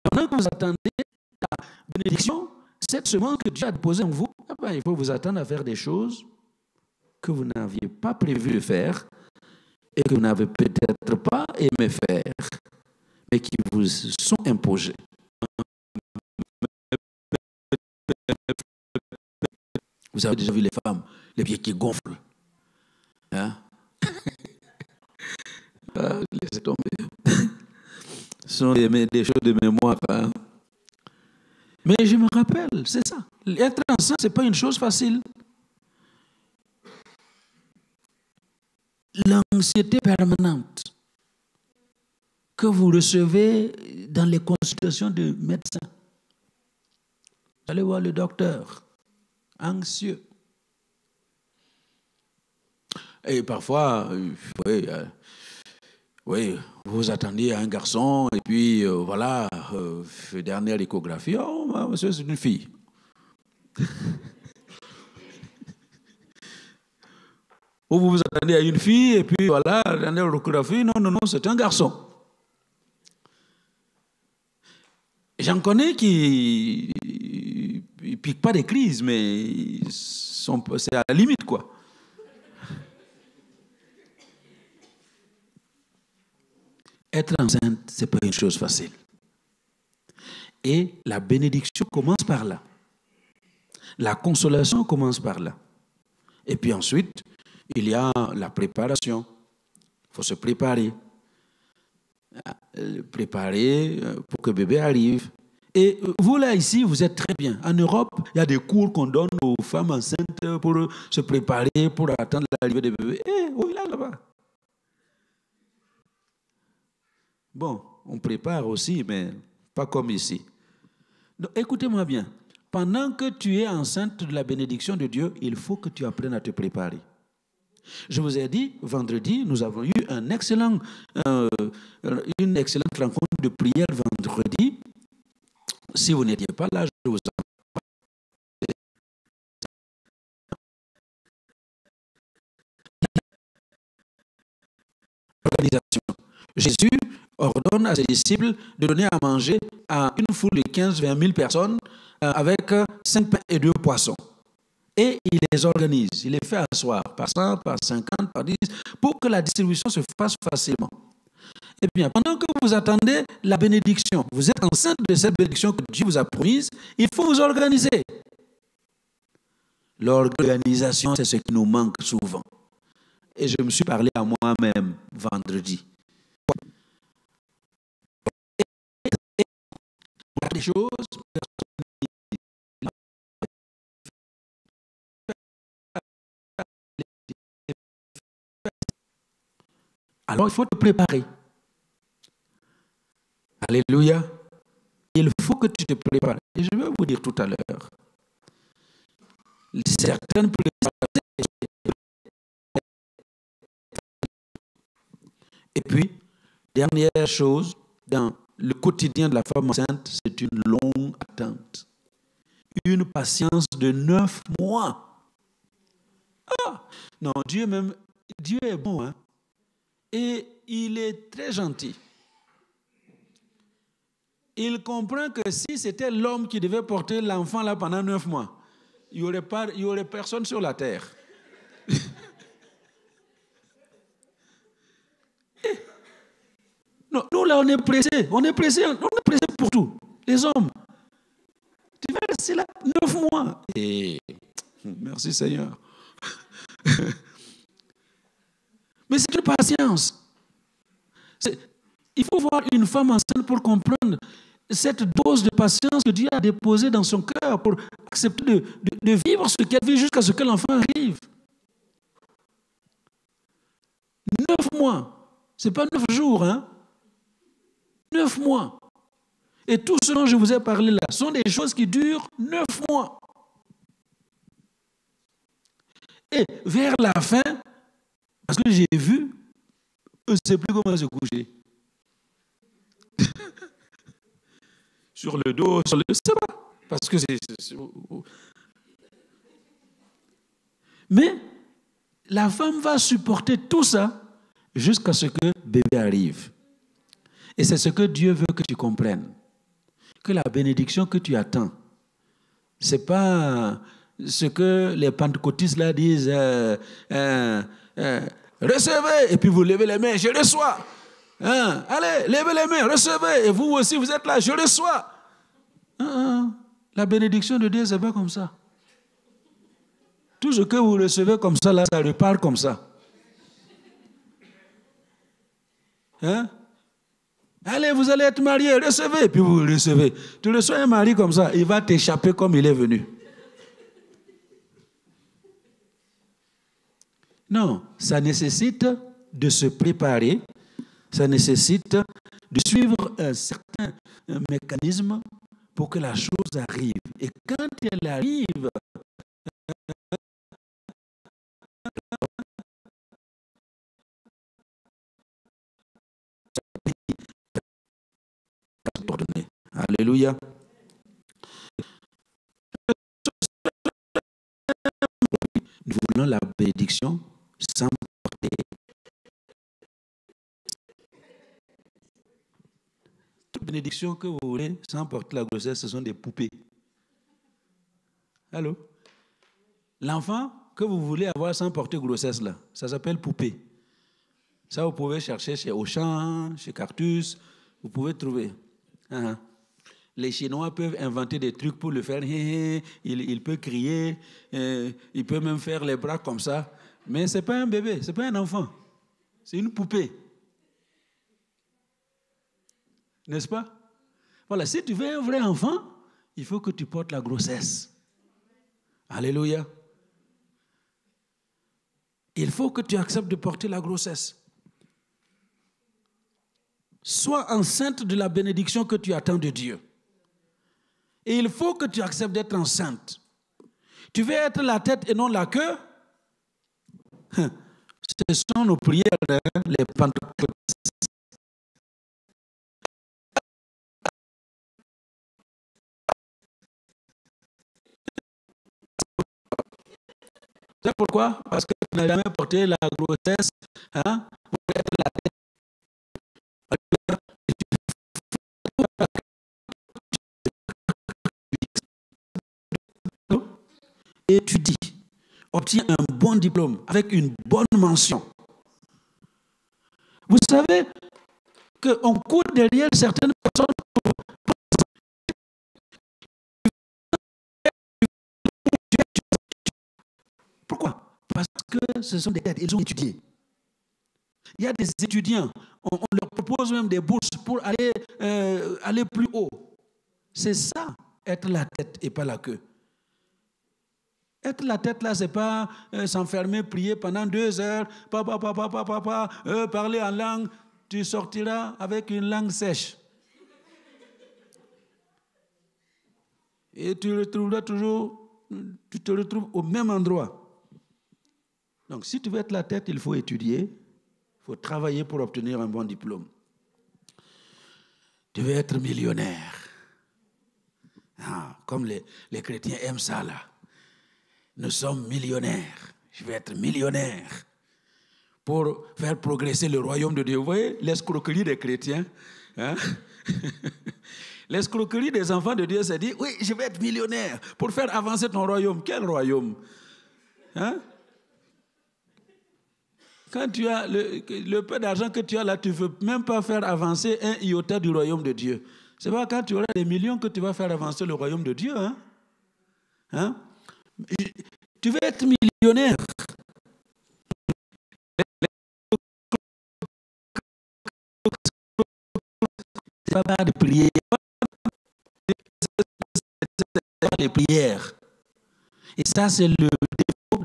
[SPEAKER 1] Pendant que vous attendez la bénédiction, cette semence que Dieu a déposée en vous, il faut vous attendre à faire des choses que vous n'aviez pas prévu de faire et que vous n'avez peut-être pas aimé faire, mais qui vous sont imposées. Vous avez déjà vu les femmes, les pieds qui gonflent. Hein? Laissez tomber. Ce sont des choses de mémoire. Hein? Mais je me rappelle, c'est ça. Être enceinte, ce n'est pas une chose facile. L'anxiété permanente que vous recevez dans les consultations de médecins. Vous allez voir le docteur, anxieux. Et parfois, oui, vous attendiez à un garçon, et puis voilà, dernière échographie, oh, monsieur, c'est une fille. Ou vous vous attendez à une fille, et puis voilà, dernière échographie, non, c'est un garçon. J'en connais qui ne piquent pas des crises, mais c'est à la limite, quoi. Être enceinte, ce n'est pas une chose facile. Et la bénédiction commence par là. La consolation commence par là. Et puis ensuite, il y a la préparation. Il faut se préparer. Préparer pour que bébé arrive. Et vous, là, ici, vous êtes très bien. En Europe, il y a des cours qu'on donne aux femmes enceintes pour se préparer, pour attendre l'arrivée des bébés. Oui, là-bas. Bon, on prépare aussi, mais pas comme ici. Donc, écoutez-moi bien. Pendant que tu es enceinte de la bénédiction de Dieu, il faut que tu apprennes à te préparer. Je vous ai dit, vendredi, nous avons eu une excellente rencontre de prière vendredi. Si vous n'étiez pas là, je vous en organisation. Jésus ordonne à ses disciples de donner à manger à une foule de 15-20 000 personnes avec 5 pains et 2 poissons. Et il les organise, il les fait asseoir par 100, par 50, par 10, pour que la distribution se fasse facilement. Eh bien, pendant que vous attendez la bénédiction, vous êtes enceinte de cette bénédiction que Dieu vous a promise, il faut vous organiser. L'organisation, c'est ce qui nous manque souvent. Et je me suis parlé à moi-même vendredi. Des choses, alors il faut te préparer. Alléluia. Il faut que tu te prépares. Et je vais vous dire tout à l'heure. Certaines Et puis, dernière chose, dans le quotidien de la femme enceinte, c'est une longue attente. Une patience de 9 mois. Ah! Non, Dieu est bon, hein? Et il est très gentil. Il comprend que si c'était l'homme qui devait porter l'enfant là pendant 9 mois, il n'y aurait personne sur la terre. Non, nous là, on est pressés pour tout. Les hommes, tu vas rester là 9 mois. Et merci Seigneur. Mais c'est une patience. Il faut voir une femme enceinte pour comprendre cette dose de patience que Dieu a déposée dans son cœur pour accepter de vivre ce qu'elle vit jusqu'à ce que l'enfant arrive. 9 mois. Ce n'est pas 9 jours, hein? 9 mois. Et tout ce dont je vous ai parlé là sont des choses qui durent 9 mois. Et vers la fin, parce que j'ai vu, je ne sais plus comment se coucher. Sur le dos, je ne sais pas. Parce que c'est... Mais la femme va supporter tout ça jusqu'à ce que bébé arrive. Et c'est ce que Dieu veut que tu comprennes. Que la bénédiction que tu attends, ce n'est pas ce que les pentecôtistes là disent, recevez, et puis vous levez les mains, je reçois. Allez, levez les mains, recevez, et vous aussi vous êtes là, je reçois. La bénédiction de Dieu, ce n'est pas comme ça. Tout ce que vous recevez comme ça, là, ça repart comme ça. Allez, vous allez être mariés, recevez, et puis vous recevez. Tu reçois un mari comme ça, il va t'échapper comme il est venu. Non, ça nécessite de se préparer, ça nécessite de suivre un certain mécanisme pour que la chose arrive. Et quand elle arrive, alléluia. Nous voulons la bénédiction sans porter. Toute bénédiction que vous voulez sans porter la grossesse, ce sont des poupées. Allô? L'enfant que vous voulez avoir sans porter grossesse, là, ça s'appelle poupée. Ça, vous pouvez chercher chez Auchan, chez Cactus, vous pouvez trouver. Les Chinois peuvent inventer des trucs pour le faire. Il peut crier, il peut même faire les bras comme ça. Mais ce n'est pas un bébé, ce n'est pas un enfant. C'est une poupée. N'est-ce pas? Voilà, si tu veux un vrai enfant, il faut que tu portes la grossesse. Alléluia. Il faut que tu acceptes de porter la grossesse. Sois enceinte de la bénédiction que tu attends de Dieu. Et il faut que tu acceptes d'être enceinte. Tu veux être la tête et non la queue? Ce sont nos prières, les pentecôtistes. C'est pourquoi? Parce que tu n'as jamais porté la grossesse pour être la tête. Étudie, obtiens un bon diplôme avec une bonne mention. Vous savez qu'on court derrière certaines personnes. Pourquoi? Parce que ce sont des têtes, ils ont étudié. Il y a des étudiants, on leur propose même des bourses pour aller plus haut. C'est ça, être la tête et pas la queue. Être la tête là, c'est pas s'enfermer, prier pendant 2 heures, parler en langue, tu sortiras avec une langue sèche. Et tu te retrouves au même endroit. Donc si tu veux être la tête, il faut étudier, il faut travailler pour obtenir un bon diplôme. Tu veux être millionnaire. Ah, comme les chrétiens aiment ça là. Nous sommes millionnaires. Je vais être millionnaire. Pour faire progresser le royaume de Dieu. Vous voyez l'escroquerie des chrétiens. Hein? L'escroquerie des enfants de Dieu, c'est dit, oui, je vais être millionnaire pour faire avancer ton royaume. Quel royaume? Hein? Quand tu as le peu d'argent que tu as là, tu ne veux même pas faire avancer un iota du royaume de Dieu. C'est pas quand tu auras des millions que tu vas faire avancer le royaume de Dieu. Hein? Hein? Tu veux être millionnaire. C'est pas mal de prier. Les prières. Et ça, c'est le défaut.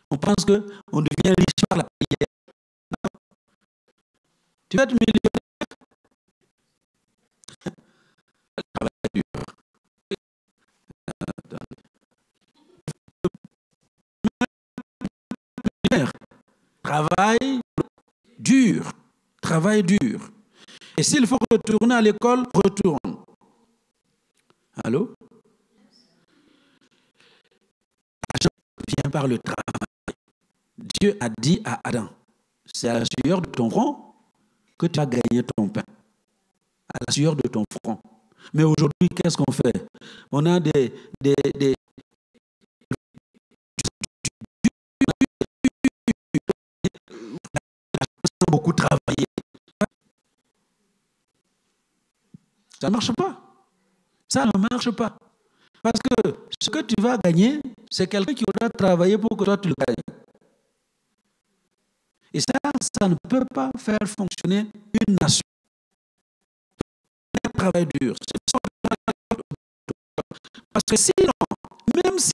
[SPEAKER 1] On pense qu'on devient riche par la prière. Tu vas être millionnaire. Travail dur. Travail dur. Et s'il faut retourner à l'école, retourne. Allô? L'argent vient par le travail. Dieu a dit à Adam, c'est à la sueur de ton front que tu as gagné ton pain. À la sueur de ton front. Mais aujourd'hui, qu'est-ce qu'on fait? On a beaucoup travaillé. Ça ne marche pas. Ça ne marche pas. Parce que ce que tu vas gagner, c'est quelqu'un qui aura travaillé pour que toi tu le gagnes. Et ça ne peut pas faire fonctionner une nation. Un travail dur. Parce que sinon, même si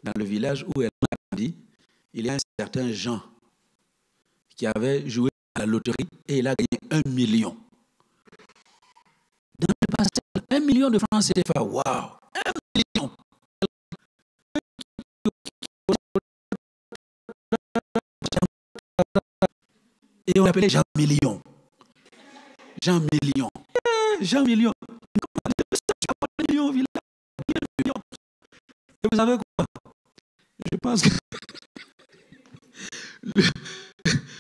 [SPEAKER 1] dans le village où elle a grandi, il y a un certain Jean qui avait joué à la loterie et il a gagné 1 million. Dans le passé, 1 million de francs CFA, waouh, 1 million. Et on l'appelait Jean Million. Jean Million. Jean Million. Million au village. Et vous savez quoi? Je pense que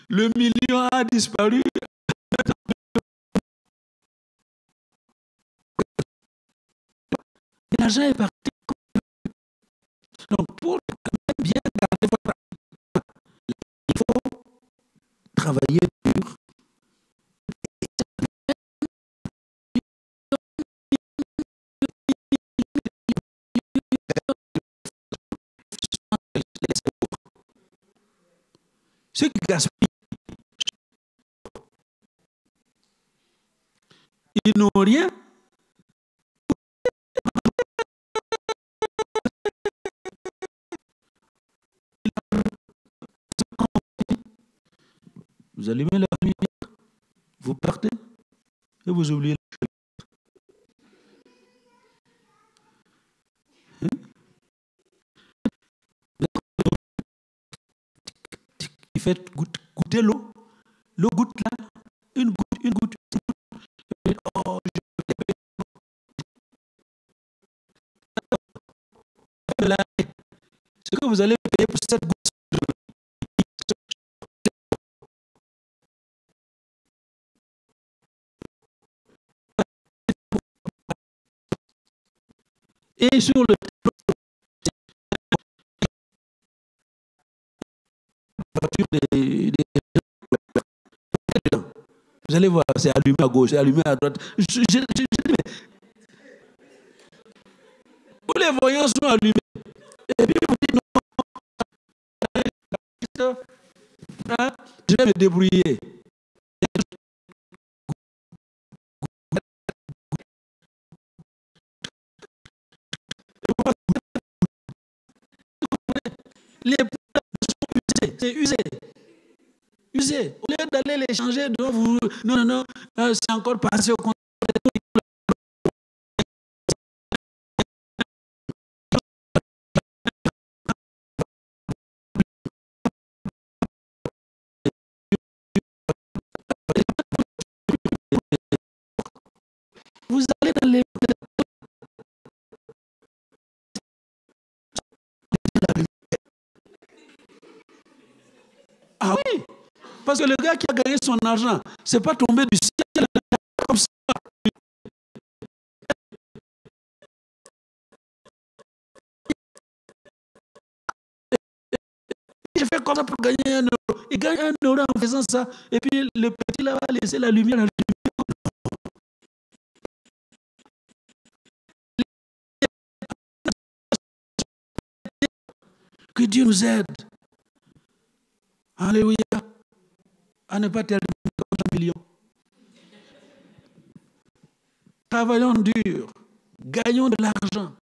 [SPEAKER 1] le million a disparu. Et l'argent est parti. Donc, pour bien garder votre argent, il faut travailler dur. Ceux qui gaspillent, ils n'ont rien. Vous allumez la lumière, vous partez et vous oubliez. Il fait goûter l'eau. L'eau goûte là, une goutte, une goutte. Oh, ce que vous allez payer pour cette goutte. Et sur le vous allez voir, c'est allumé à gauche, c'est allumé à droite. Tous les voyants sont allumés. Et puis vous dites non, hein, je vais me débrouiller. Les c'est usé. refuser. Au lieu d'aller les changer, non, c'est encore passé au contraire. Vous allez dans les... Ah oui, parce que le gars qui a gagné son argent, c'est pas tombé du ciel comme ça. Il fait comme ça pour gagner 1 euro. Il gagne 1 euro en faisant ça. Et puis le petit là va laisser la lumière. Que Dieu nous aide. Alléluia. À ne pas terminer comme 1 million. Travaillons dur. Gagnons de l'argent.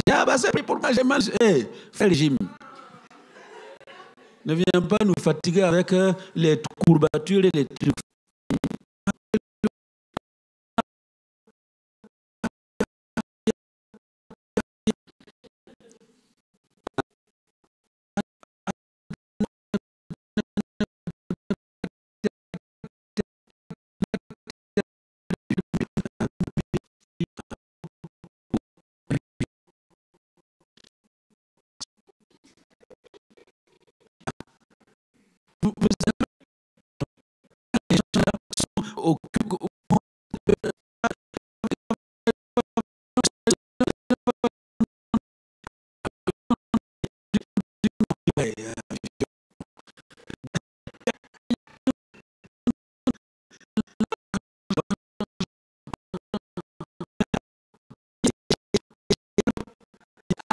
[SPEAKER 1] Ah bah c'est pour manger, hey, fais le régime. Ne viens pas nous fatiguer avec les courbatures et les trucs.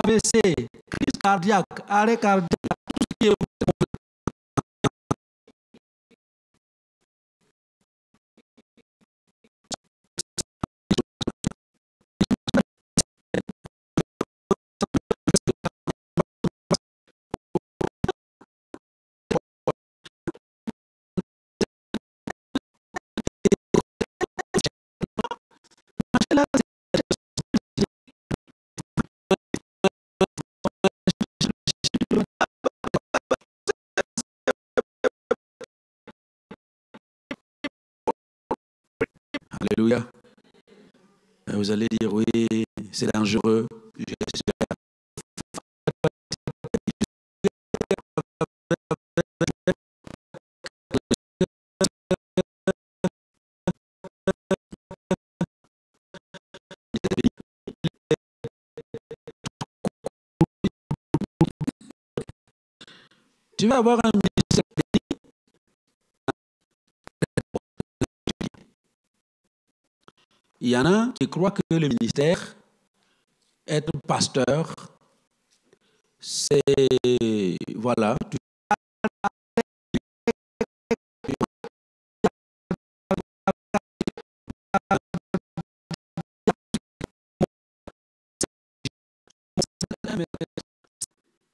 [SPEAKER 1] AVC, crise cardiaque, arrêt cardiaque, tout ce qui est... Alléluia. Vous allez dire, oui, c'est dangereux. Tu vas avoir un ministère. Il y en a qui croient que le ministère, être pasteur, c'est, voilà,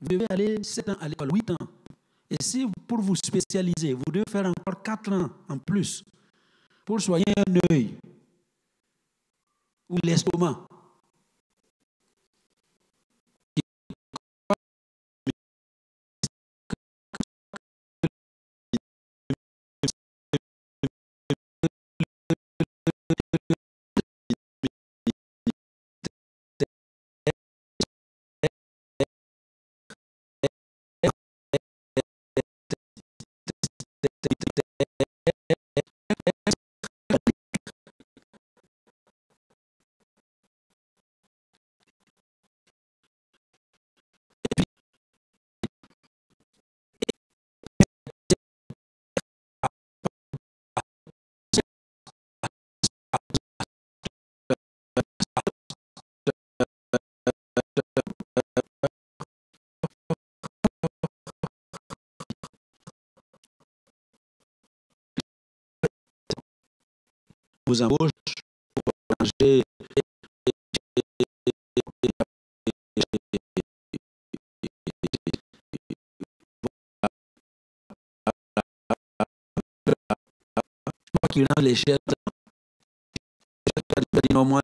[SPEAKER 1] vous devez aller 7 ans à l'école, 8 ans. Et si pour vous spécialiser, vous devez faire encore 4 ans en plus pour soigner un œil ou l'estomac. vous embauche pour changer qui rend les chaises. Non, moi,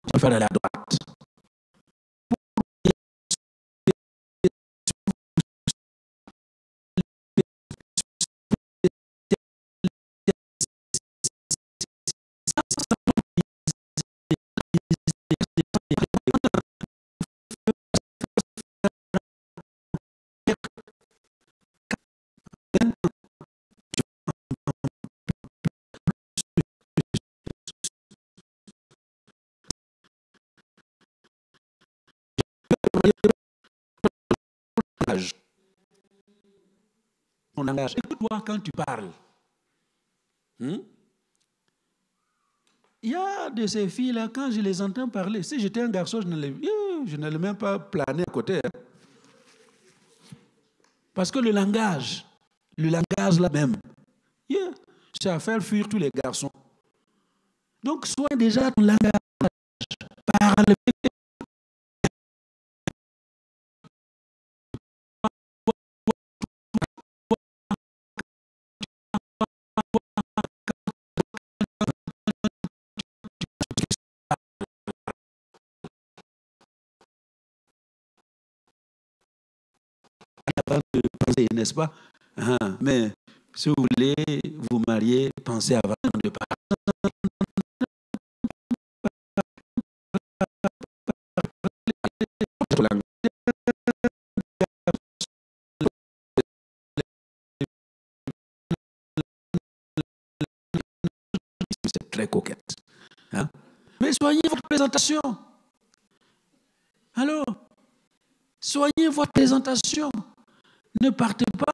[SPEAKER 1] on va faire à la droite. Ton langage. Écoute-moi quand tu parles. Il y a de ces filles-là, quand je les entends parler, si j'étais un garçon, je n'allais même pas planer à côté. Hein. Parce que le langage là même, c'est à faire fuir tous les garçons. Donc, sois déjà ton langage. Parle. De penser, n'est-ce pas? Mais si vous voulez vous marier, pensez avant de parler. C'est très coquette. Hein? Mais soignez votre présentation. Alors, soignez votre présentation. Ne partez pas.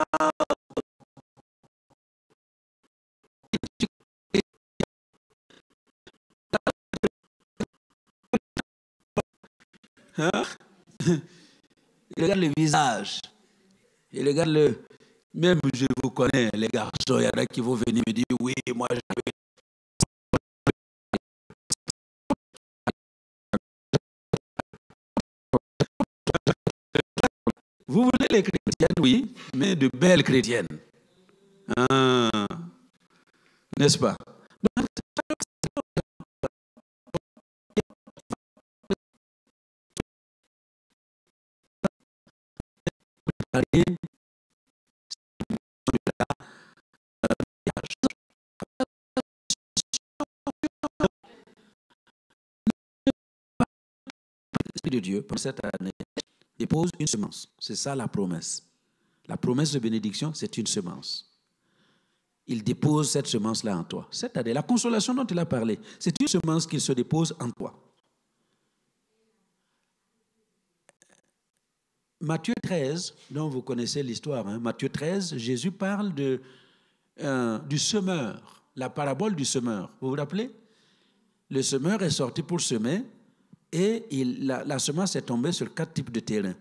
[SPEAKER 1] Hein? Il regarde le visage. Il regarde le. Même je vous connais, les garçons, il y en a qui vont venir me dire oui, moi je. Vous voulez les chrétiennes, oui, mais de belles chrétiennes. N'est-ce pas? L'Esprit de Dieu, pour cette année, dépose une semence. C'est ça la promesse. La promesse de bénédiction, c'est une semence. Il dépose cette semence-là en toi. Cette année, la consolation dont il a parlé, c'est une semence qu'il se dépose en toi. Matthieu 13, dont vous connaissez l'histoire, hein, Matthieu 13, Jésus parle du semeur, la parabole du semeur. Vous vous rappelez? Le semeur est sorti pour semer et la semence est tombée sur 4 types de terrains.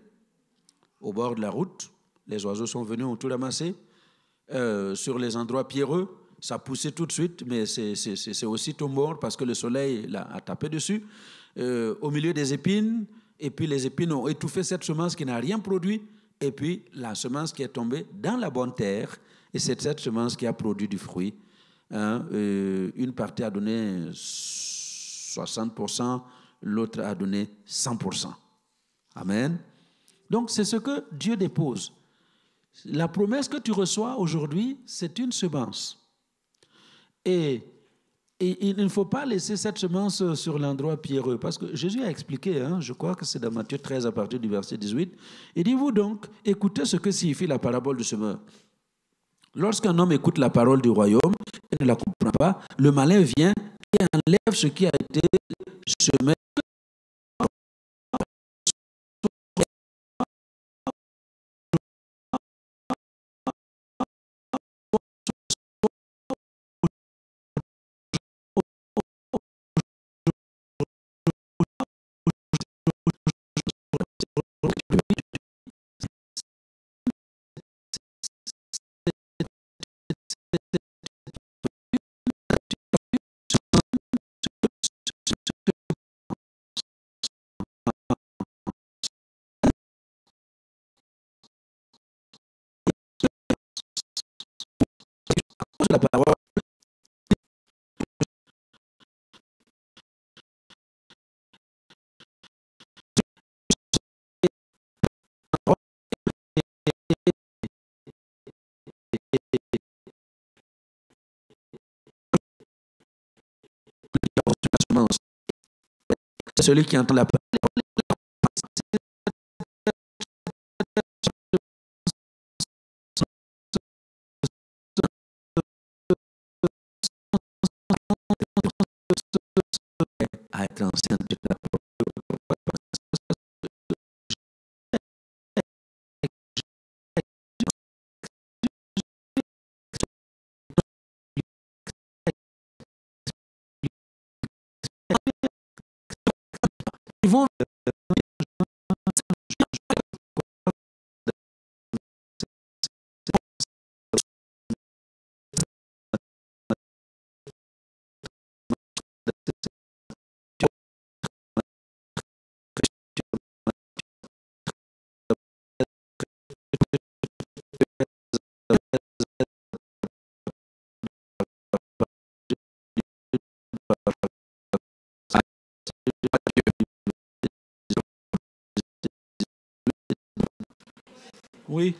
[SPEAKER 1] Au bord de la route, les oiseaux sont venus, ont tout ramassé. Sur les endroits pierreux, ça poussait tout de suite, mais c'est aussitôt mort parce que le soleil a tapé dessus. Au milieu des épines, et puis les épines ont étouffé cette semence qui n'a rien produit, et puis la semence qui est tombée dans la bonne terre, et c'est cette semence qui a produit du fruit. Une partie a donné 60%, l'autre a donné 100%. Amen. Donc c'est ce que Dieu dépose. La promesse que tu reçois aujourd'hui, c'est une semence. Et il ne faut pas laisser cette semence sur l'endroit pierreux, parce que Jésus a expliqué, je crois que c'est dans Matthieu 13 à partir du verset 18, il dit, vous donc, écoutez ce que signifie la parabole du semeur. Lorsqu'un homme écoute la parole du royaume et ne la comprend pas, le malin vient et enlève ce qui a été semé. La parole. C'est celui qui entend la parole. À être ancien de la parole. Ils vont oui.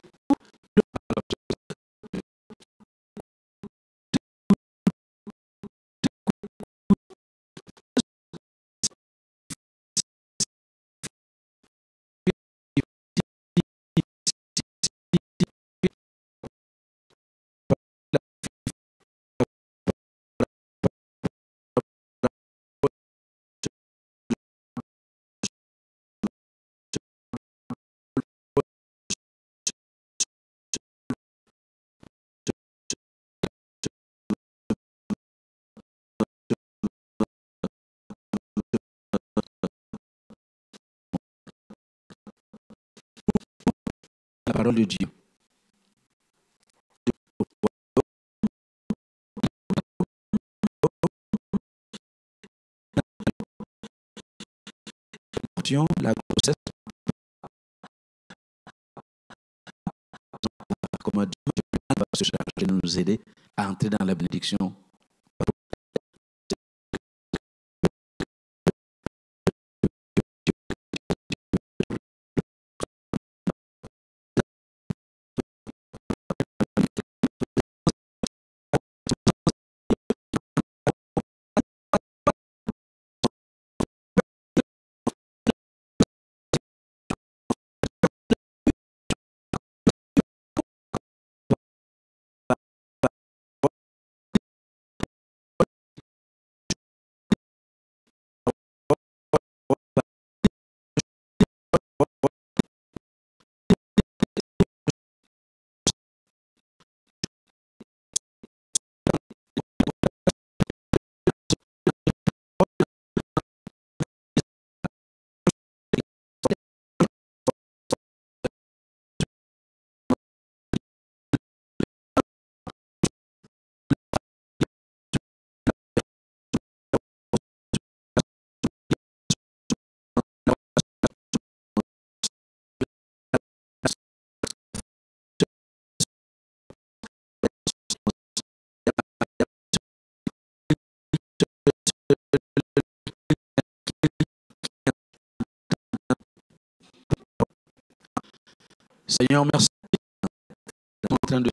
[SPEAKER 1] La parole de Dieu. La grossesse, comme Dieu va se charger de nous aider à entrer dans la bénédiction. Seigneur, merci. En train de